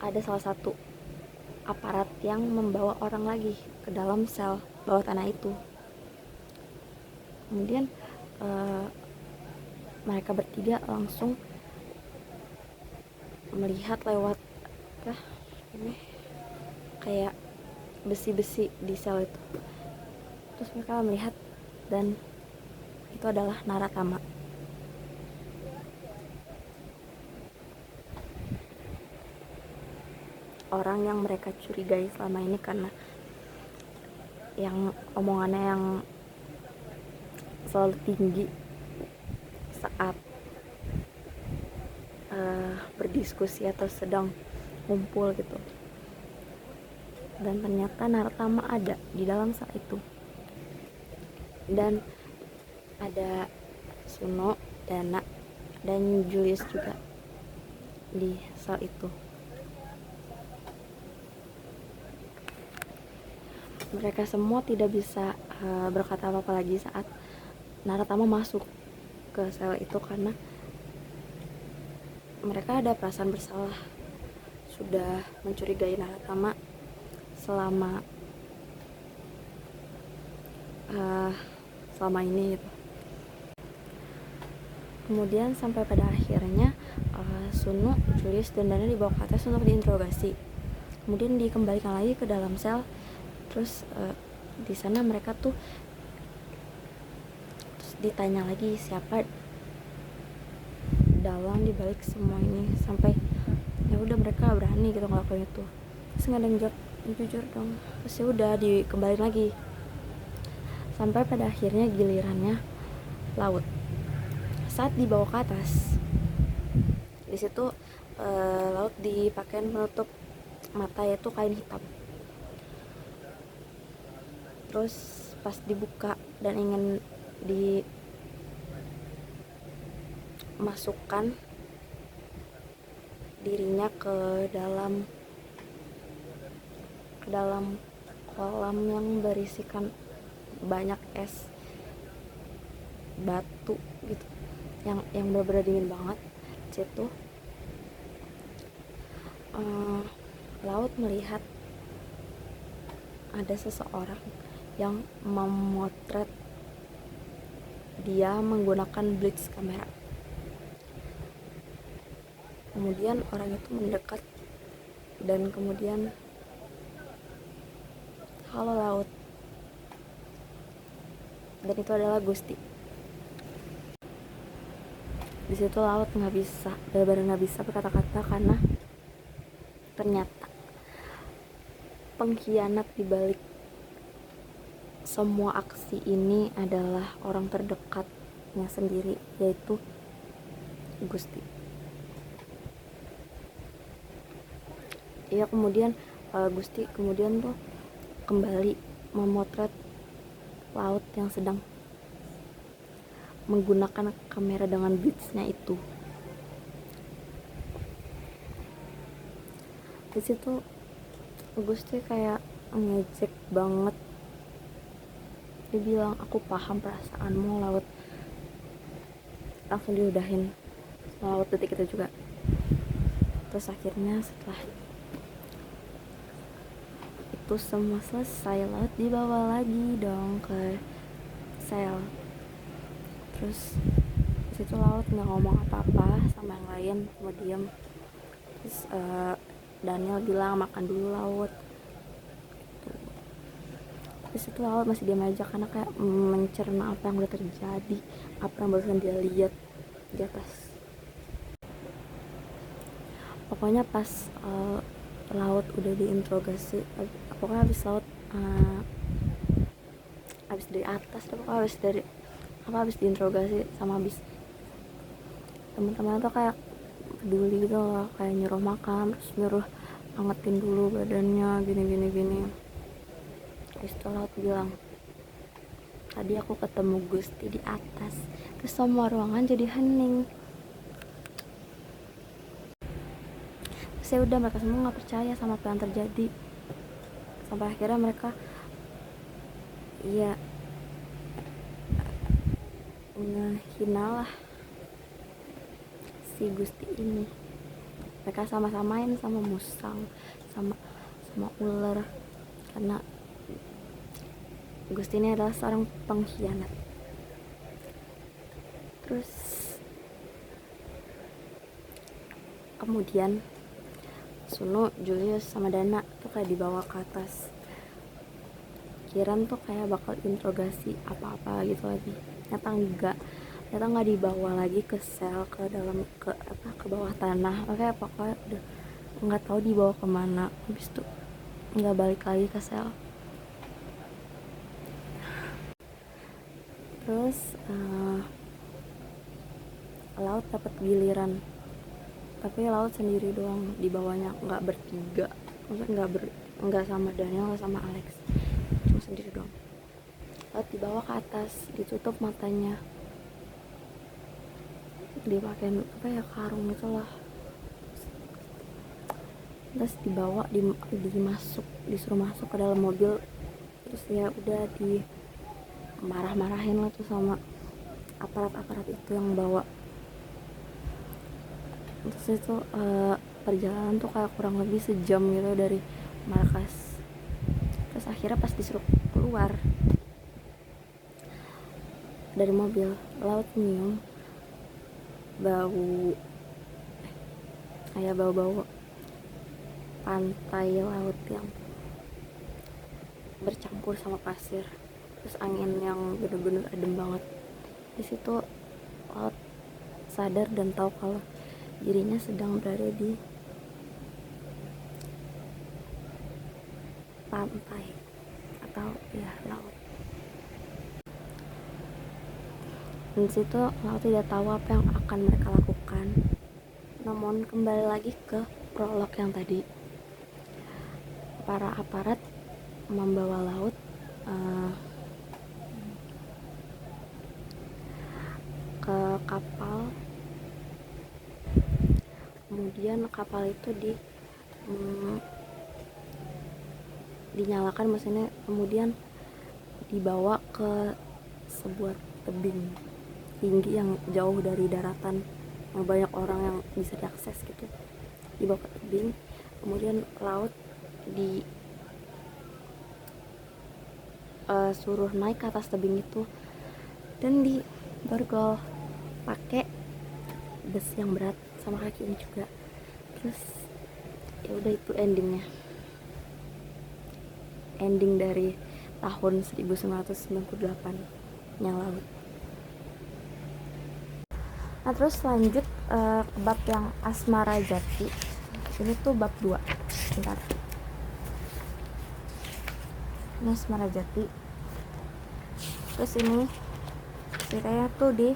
ada salah satu aparat yang membawa orang lagi ke dalam sel bawah tanah itu. Kemudian mereka bertiga langsung melihat lewat kayak besi-besi di sel itu. Terus mereka melihat dan itu adalah Naratama. Orang yang mereka curigai selama ini karena yang omongannya yang selalu tinggi saat berdiskusi atau sedang ngumpul gitu. Dan ternyata Naratama ada di dalam sel itu. Dan ada Suno, Dana, dan Julius juga di sel itu. Mereka semua tidak bisa berkata apa-apa lagi saat Naratama masuk ke sel itu karena mereka ada perasaan bersalah sudah mencurigai Naratama selama ini gitu. Kemudian sampai pada akhirnya Sunu, Julius, dan Dana dibawa ke atas untuk diinterogasi. Kemudian dikembalikan lagi ke dalam sel. Terus di sana mereka terus ditanya lagi siapa dalang dibalik semua ini, sampai ya udah mereka berani gitu ngelakuin itu. Terus nggak ada yang jawab jujur dong. Terus ya udah dikembalikan lagi sampai pada akhirnya gilirannya Laut. Saat dibawa ke atas, di situ laut dipakai menutup mata, yaitu kain hitam. Terus pas dibuka dan ingin dimasukkan dirinya ke dalam kolam yang berisikan banyak es batu gitu, yang benar-benar dingin banget. Situ laut melihat ada seseorang yang memotret dia menggunakan blitz kamera. Kemudian orang itu mendekat dan kemudian, "Halo laut." Dan itu adalah Gusti. Di situ laut benar-benar nggak bisa berkata-kata, karena ternyata pengkhianat dibalik semua aksi ini adalah orang terdekatnya sendiri, yaitu Gusti. Iya, kemudian Gusti kemudian tuh kembali memotret laut yang sedang menggunakan kamera dengan blitznya itu. Di situ Gusti kayak ngejek banget. Dia bilang, "Aku paham perasaanmu laut." Langsung diudahin sama laut detik itu juga. Terus akhirnya setelah itu semua selesai, laut dibawa lagi dong ke sel. Terus disitu laut nggak ngomong apa-apa sama yang lain, cuma diem. Terus Daniel bilang, "Makan dulu laut." Terus itu laut masih diam aja, karena kayak mencerna apa yang udah terjadi, apa yang barusan dia lihat di atas. Pokoknya pas laut udah diinterogasi, pokoknya habis laut habis dari atas, pokoknya habis diinterogasi sama habis teman-teman tuh kayak peduli gitu loh, kayak nyuruh makan, terus nyuruh angetin dulu badannya, gini. Terus itu laut bilang, "Tadi aku ketemu Gusti di atas." Terus semua ruangan jadi hening. Terus ya udah, mereka semua nggak percaya sama apa yang terjadi, sampai akhirnya mereka ngehina lah si Gusti ini. Mereka sama-samain sama musang, sama ular, karena Gusti ini adalah seorang pengkhianat. Terus kemudian Sunu, Julius, sama Dana tuh kayak dibawa ke atas. Kiran tuh kayak bakal interogasi apa-apa gitu lagi. Ternyata nggak dibawa lagi ke sel, ke dalam, ke bawah tanah. Pokoknya udah nggak tahu dibawa kemana. Habis itu nggak balik lagi ke sel. Terus laut dapat giliran, tapi laut sendiri doang dibawanya, nggak bertiga. Maksudnya nggak sama Daniel, nggak sama Alex, cuma sendiri doang. Laut dibawa ke atas, ditutup matanya, dipakein karung itulah. Terus dibawa, disuruh masuk ke dalam mobil. Terus ya udah marah-marahin lah tuh sama aparat itu yang bawa. Terus itu perjalanan tuh kayak kurang lebih sejam gitu dari markas. Terus akhirnya pas disuruh keluar dari mobil, laut nyium bau pantai laut yang bercampur sama pasir, terus angin yang bener-bener adem banget. Di situ laut sadar dan tahu kalau dirinya sedang berada di pantai atau ya laut. Dan situ laut tidak tahu apa yang akan mereka lakukan, Namun kembali lagi ke prolog yang tadi, para aparat membawa laut ke kapal, kemudian kapal itu dinyalakan mesinnya, kemudian dibawa ke sebuah tebing tinggi yang jauh dari daratan, yang banyak orang yang bisa diakses gitu. Dibawa ke tebing, kemudian laut suruh naik ke atas tebing itu dan diborgol pakai besi yang berat sama kakinya juga. Terus ya udah, itu ending dari tahun 1998 nya laut. Nah terus lanjut ke bab yang Asmara Jati. Ini tuh bab 2. Bentar. Ini Asmara Jati. Terus ini ceritanya tuh di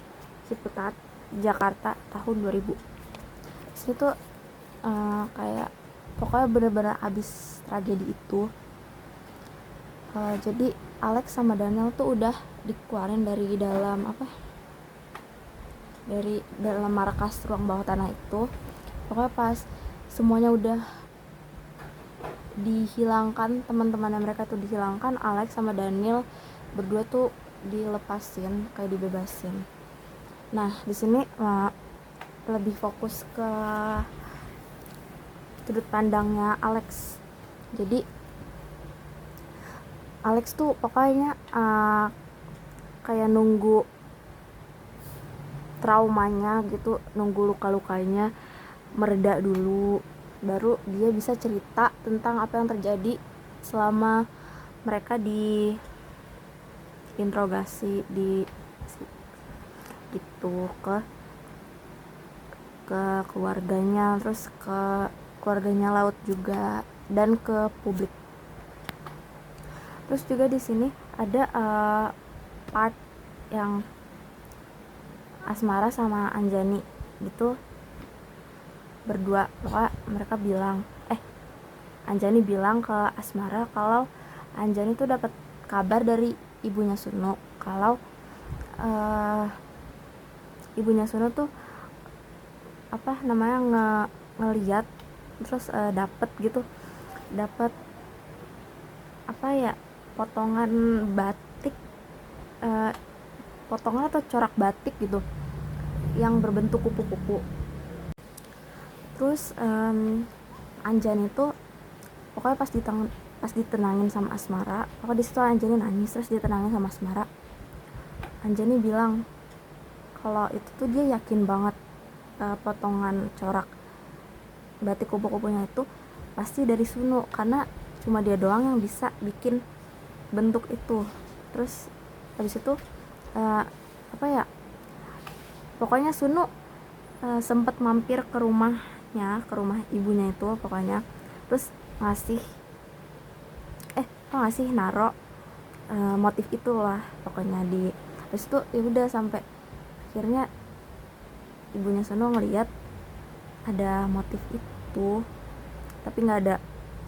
Ciputat, Jakarta tahun 2000. Terus itu kayak pokoknya bener-bener abis tragedi itu. Jadi Alex sama Daniel tuh udah dikeluarin dari dalam markas ruang bawah tanah itu. Pokoknya pas semuanya udah dihilangkan, teman-temannya mereka tuh dihilangkan, Alex sama Daniel berdua tuh dilepasin, kayak dibebasin. Nah di sini lebih fokus ke sudut pandangnya Alex. Jadi Alex tuh pokoknya kayak nunggu traumanya gitu, nunggu luka-lukanya mereda dulu, baru dia bisa cerita tentang apa yang terjadi selama mereka di interogasi di gitu ke keluarganya, terus ke keluarganya laut juga, dan ke publik. Terus juga di sini ada part yang Asmara sama Anjani gitu berdua. Pokoknya mereka bilang Anjani bilang ke Asmara kalau Anjani tuh dapat kabar dari ibunya Suno kalau ibunya Suno tuh ngeliat terus dapat potongan batik, potongan atau corak batik gitu yang berbentuk kupu-kupu. Terus Anjani tuh pokoknya pas ditenangin sama Asmara, pokoknya di situ Anjani nangis, terus ditenangin sama Asmara. Anjani bilang kalau itu tuh dia yakin banget potongan corak batik kupu-kupunya itu pasti dari Suno, karena cuma dia doang yang bisa bikin bentuk itu. Terus habis itu pokoknya Suno sempet mampir ke rumah ibunya itu pokoknya, terus ngasih naro motif itulah pokoknya di. Terus itu ya udah sampai akhirnya ibunya Suno ngeliat ada motif itu tapi nggak ada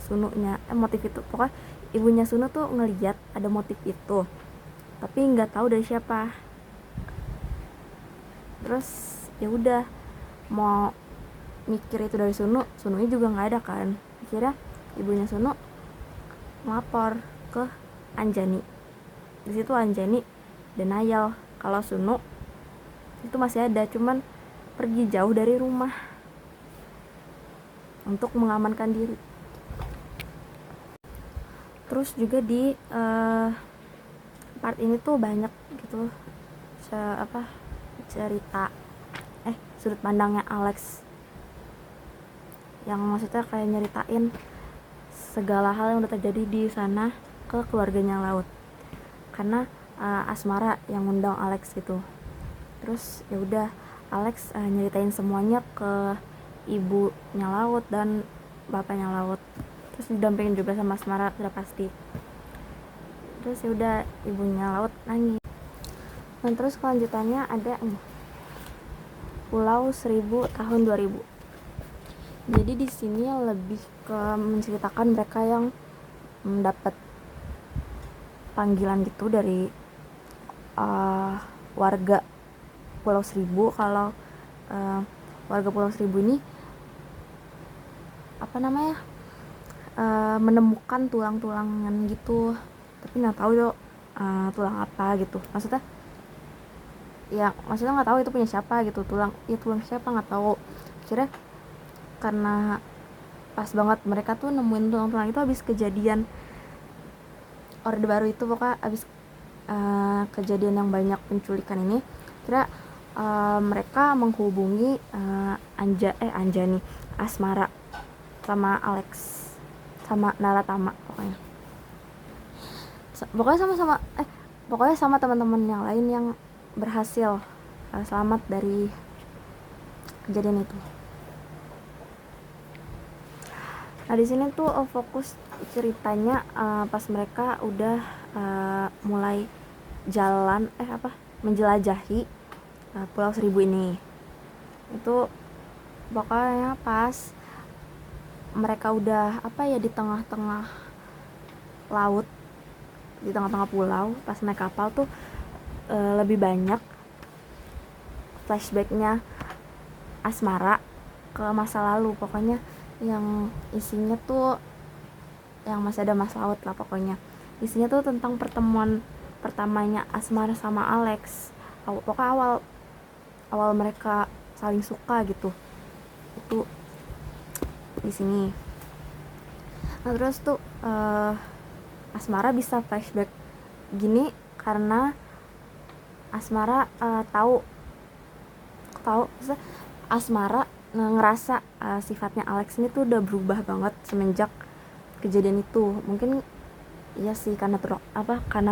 Sununya. Motif itu pokoknya ibunya Suno tuh ngeliat ada motif itu tapi nggak tahu dari siapa. Terus ya udah mau mikir itu dari Sununya juga nggak ada kan. Akhirnya ibunya Suno melapor ke Anjani. Di situ Anjani denial kalau Suno itu masih ada, cuman pergi jauh dari rumah untuk mengamankan diri. Terus juga di part ini tuh banyak gitu cerita sudut pandangnya Alex, yang maksudnya kayak nyeritain segala hal yang udah terjadi di sana ke keluarganya laut, karena Asmara yang ngundang Alex gitu. Terus ya udah Alex nyeritain semuanya ke ibunya laut dan bapaknya laut, terus didampingin juga sama Asmara udah pasti. Terus ya udah ibunya laut nangis. Dan terus kelanjutannya ada Pulau 1000 tahun 2000. Jadi di sini lebih ke menceritakan mereka yang mendapat panggilan gitu dari warga Pulau Seribu. Kalau warga Pulau Seribu ini menemukan tulang-tulangan gitu, tapi nggak tahu itu tulang apa gitu. Maksudnya nggak tahu itu punya siapa gitu, tulang siapa nggak tahu. Kira karena pas banget mereka tuh nemuin tulang-tulang itu habis kejadian Orde Baru itu, pokoknya habis kejadian yang banyak penculikan ini. Kira mereka menghubungi Anjani, Asmara sama Alex sama Naratama, pokoknya sama teman-teman yang lain yang berhasil selamat dari kejadian itu. Nah di sini tuh fokus ceritanya pas mereka udah mulai jalan menjelajahi Pulau Seribu ini. Itu pokoknya pas mereka udah di tengah-tengah laut, di tengah-tengah pulau, pas naik kapal tuh lebih banyak flashbacknya Asmara ke masa lalu, pokoknya yang isinya tuh yang masih ada Mas Laut lah, pokoknya isinya tuh tentang pertemuan pertamanya Asmara sama Alex. Pokoknya awal mereka saling suka gitu, itu di sini. Nah terus tuh Asmara bisa flashback gini karena Asmara tahu Asmara ngerasa sifatnya Alex ini tuh udah berubah banget semenjak kejadian itu. Mungkin iya sih karena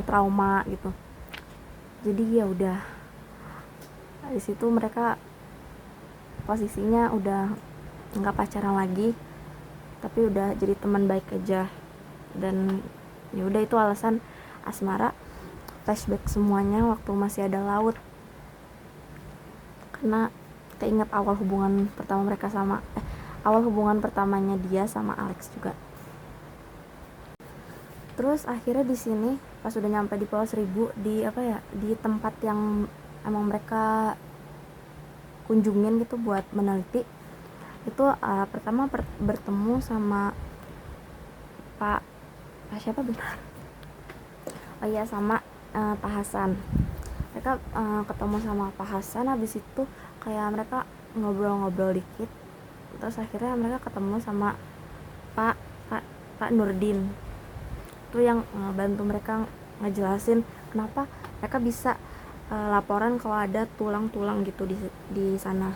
trauma gitu. Jadi ya udah di situ mereka posisinya udah nggak pacaran lagi, tapi udah jadi teman baik aja. Dan ya udah itu alasan Asmara flashback semuanya waktu masih ada laut, karena keinget awal hubungan pertamanya dia sama Alex juga. Terus akhirnya di sini pas udah nyampe di Pulau Seribu, di tempat yang emang mereka kunjungin gitu buat meneliti, itu pertama bertemu sama Pak siapa benar? Sama Pak Hasan. Mereka ketemu sama Pak Hasan, habis itu kayak mereka ngobrol-ngobrol dikit, terus akhirnya mereka ketemu sama Pak Nurdin. Itu yang bantu mereka ngejelasin kenapa mereka bisa laporan kalau ada tulang-tulang gitu di sana.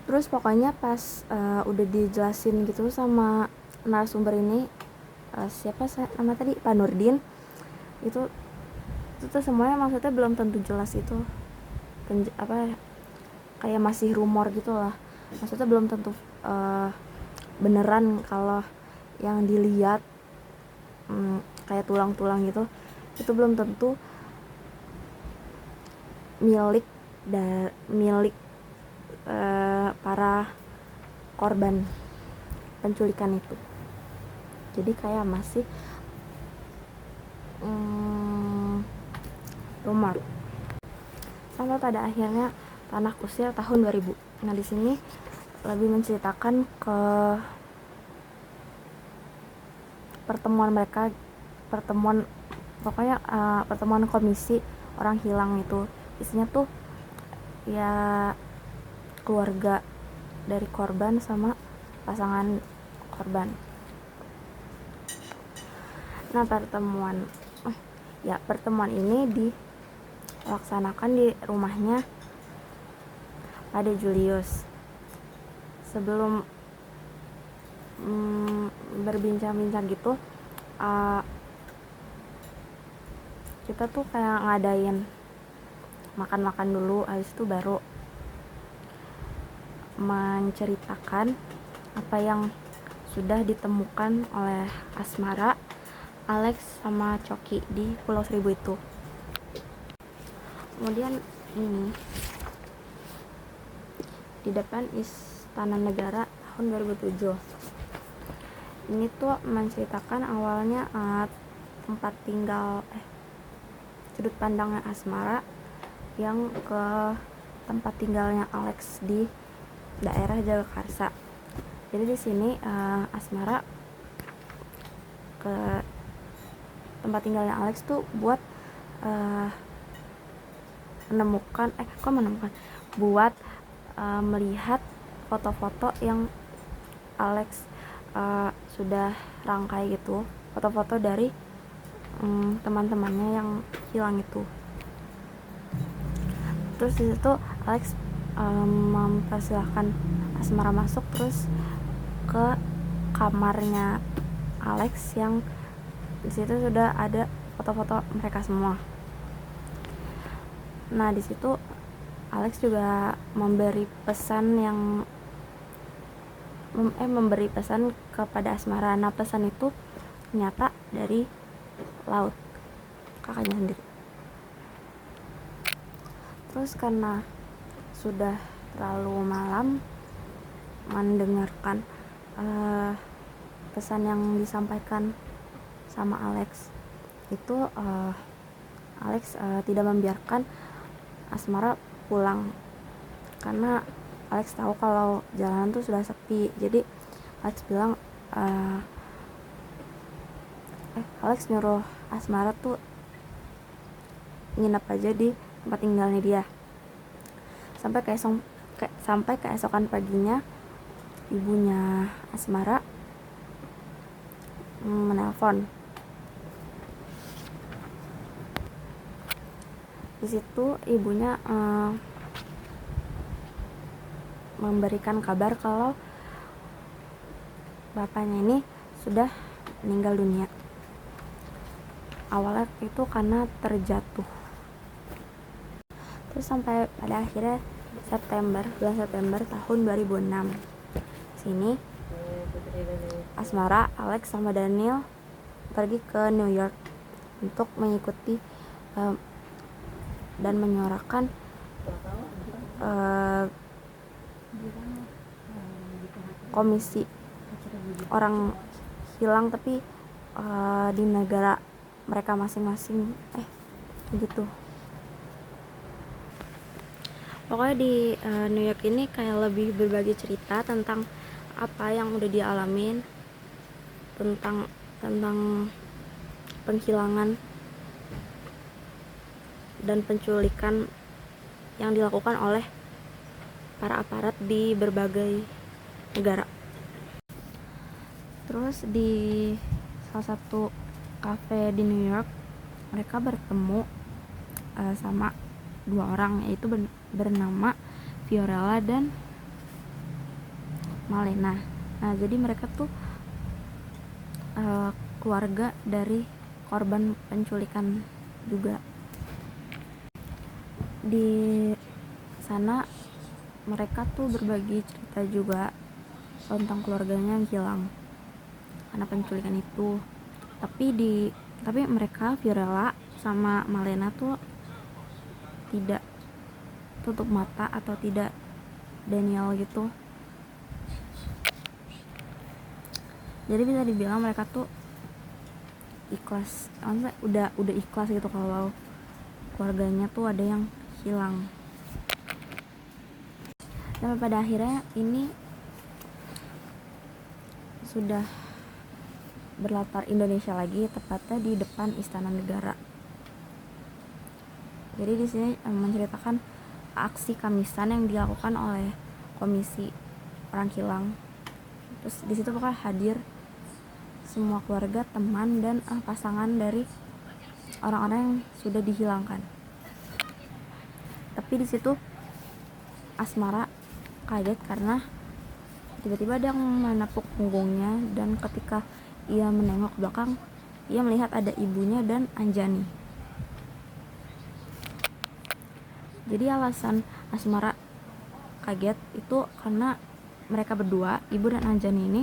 Terus pokoknya pas udah dijelasin gitu sama narasumber ini, siapa nama tadi, Pak Nurdin, itu tuh semuanya maksudnya belum tentu jelas itu, kayak masih rumor gitu lah, maksudnya belum tentu beneran kalau yang dilihat kayak tulang-tulang gitu itu belum tentu milik para korban penculikan itu. Jadi kayak masih rumor. Sampai pada akhirnya Tanah Kusir tahun 2000. Nah di sini lebih menceritakan ke pertemuan komisi orang hilang itu. Isinya tuh ya keluarga dari korban sama pasangan korban. Nah pertemuan ini dilaksanakan di rumahnya Ade Julius. Sebelum berbincang-bincang gitu, kita tuh kayak ngadain makan-makan dulu, habis itu baru menceritakan apa yang sudah ditemukan oleh Asmara, Alex sama Coki di Pulau Seribu itu. Kemudian ini di depan Istana Negara tahun 2007. Ini tuh menceritakan awalnya tempat tinggal sudut pandangnya Asmara yang ke tempat tinggalnya Alex di daerah Jagakarsa. Jadi di sini Asmara ke tempat tinggalnya Alex tuh buat buat melihat foto-foto yang Alex sudah rangkai gitu, foto-foto dari teman-temannya yang hilang itu. Terus di situ Alex mempersilahkan Asmara masuk terus ke kamarnya Alex yang di situ sudah ada foto-foto mereka semua. Nah di situ Alex juga memberi pesan kepada Asmara. Nah pesan itu ternyata dari Laut, kakaknya sendiri. Terus karena sudah terlalu malam mendengarkan pesan yang disampaikan sama Alex itu, Alex tidak membiarkan Asmara pulang karena Alex tahu kalau jalanan tuh sudah sepi. Jadi Alex nyuruh Asmara tuh nginep aja di tempat tinggalnya dia sampai keesokan paginya. Ibunya Asmara menelpon. Di situ ibunya memberikan kabar kalau bapaknya ini sudah meninggal dunia. Awalnya itu karena terjatuh. Terus sampai pada akhirnya bulan September tahun 2006. Sini Asmara, Alex sama Daniel pergi ke New York untuk mengikuti dan menyuarakan komisi orang hilang tapi di negara mereka masing-masing gitu. Pokoknya di New York ini kayak lebih berbagi cerita tentang apa yang udah dia alamin, tentang penghilangan dan penculikan yang dilakukan oleh para aparat di berbagai negara. Terus di salah satu kafe di New York mereka bertemu sama dua orang, yaitu bernama Fiorella dan Malena. Nah jadi mereka tuh keluarga dari korban penculikan juga. Di sana mereka tuh berbagi cerita juga tentang keluarganya yang hilang karena penculikan itu. Tapi mereka, Fiorella sama Malena tuh tidak tutup mata atau tidak denial gitu. Jadi bisa dibilang mereka tuh ikhlas, maksudnya udah ikhlas gitu kalau keluarganya tuh ada yang hilang. Dan pada akhirnya ini sudah berlatar Indonesia lagi, tepatnya di depan Istana Negara. Jadi di sini menceritakan aksi Kamisan yang dilakukan oleh Komisi Orang Hilang. Terus di situ pokoknya hadir semua keluarga, teman dan pasangan dari orang-orang yang sudah dihilangkan. Tapi di situ Asmara kaget karena tiba-tiba ada yang menepuk punggungnya, dan ketika ia menengok ke belakang, ia melihat ada ibunya dan Anjani. Jadi alasan Asmara kaget itu karena mereka berdua, ibu dan Anjani ini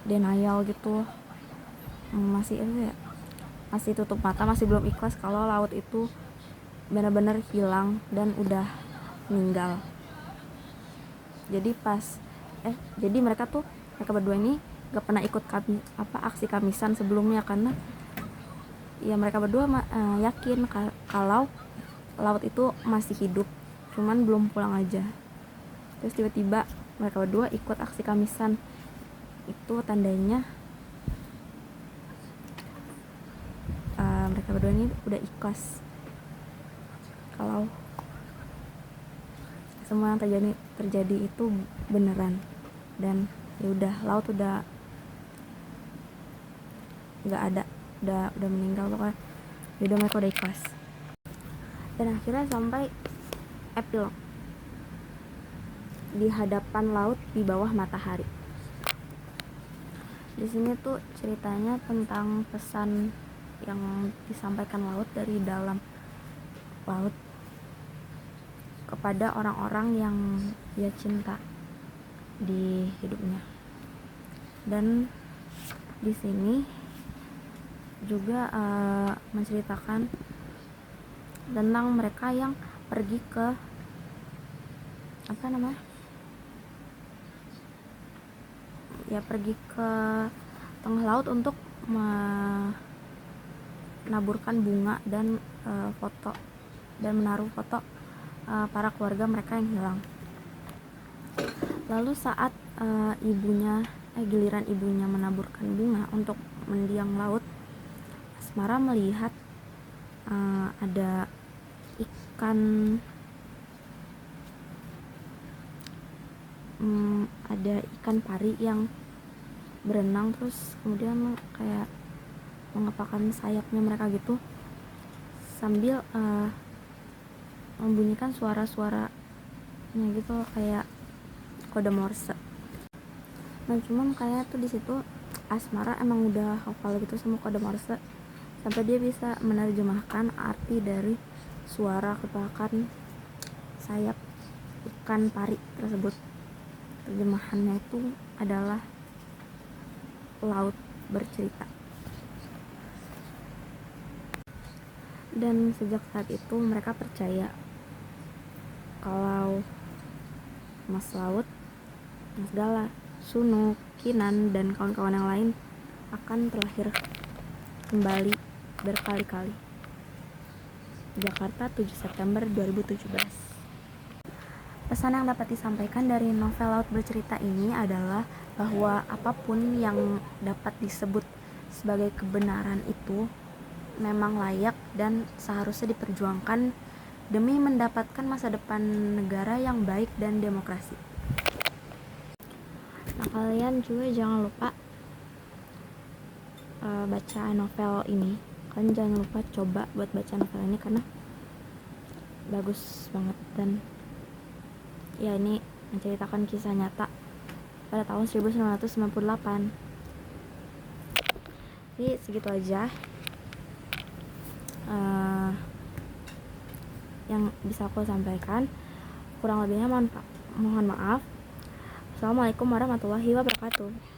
denial gitu, masih tutup mata, masih belum ikhlas kalau Laut itu benar-benar hilang dan udah meninggal. Jadi pas jadi mereka berdua ini gak pernah ikut aksi Kamisan sebelumnya, karena ya mereka berdua yakin kalau laut itu masih hidup, cuman belum pulang aja. Terus tiba-tiba mereka berdua ikut aksi Kamisan. Itu tandanya mereka berdua ini udah ikhlas kalau semua yang terjadi itu beneran, dan ya udah, laut udah nggak ada, udah meninggal pokoknya. Udah, mereka udah ikhlas. Dan akhirnya sampai epilog di hadapan laut di bawah matahari. Di sini tuh ceritanya tentang pesan yang disampaikan laut dari dalam laut kepada orang-orang yang dia cinta di hidupnya. Dan di sini juga menceritakan tentang mereka yang pergi ke pergi ke tengah laut untuk menaburkan bunga dan foto, dan menaruh foto para keluarga mereka yang hilang. Lalu saat giliran ibunya menaburkan bunga untuk mendiang laut, Asmara melihat ada ikan pari yang berenang, terus kemudian kayak mengepakkan sayapnya mereka gitu, sambil membunyikan suara-suaranya gitu, kayak kode Morse. Nah cuman kayak tuh di situ Asmara emang udah hafal gitu sama kode Morse, sampai dia bisa menerjemahkan arti dari suara kepakan sayap ikan pari tersebut. Terjemahannya itu adalah laut bercerita. Dan sejak saat itu mereka percaya kalau Mas Laut, Mas Gala, Sunu, Kinan, dan kawan-kawan yang lain akan terlahir kembali berkali-kali. Jakarta, 7 September 2017. Pesan yang dapat disampaikan dari novel Laut Bercerita ini adalah bahwa apapun yang dapat disebut sebagai kebenaran itu memang layak dan seharusnya diperjuangkan demi mendapatkan masa depan negara yang baik dan demokrasi. Nah, kalian juga jangan lupa baca novel ini. Kalian jangan lupa coba buat baca novel ini karena bagus banget, dan ya ini menceritakan kisah nyata pada tahun 1998. Jadi segitu aja yang bisa aku sampaikan. Kurang lebihnya mohon maaf. Assalamualaikum warahmatullahi wabarakatuh.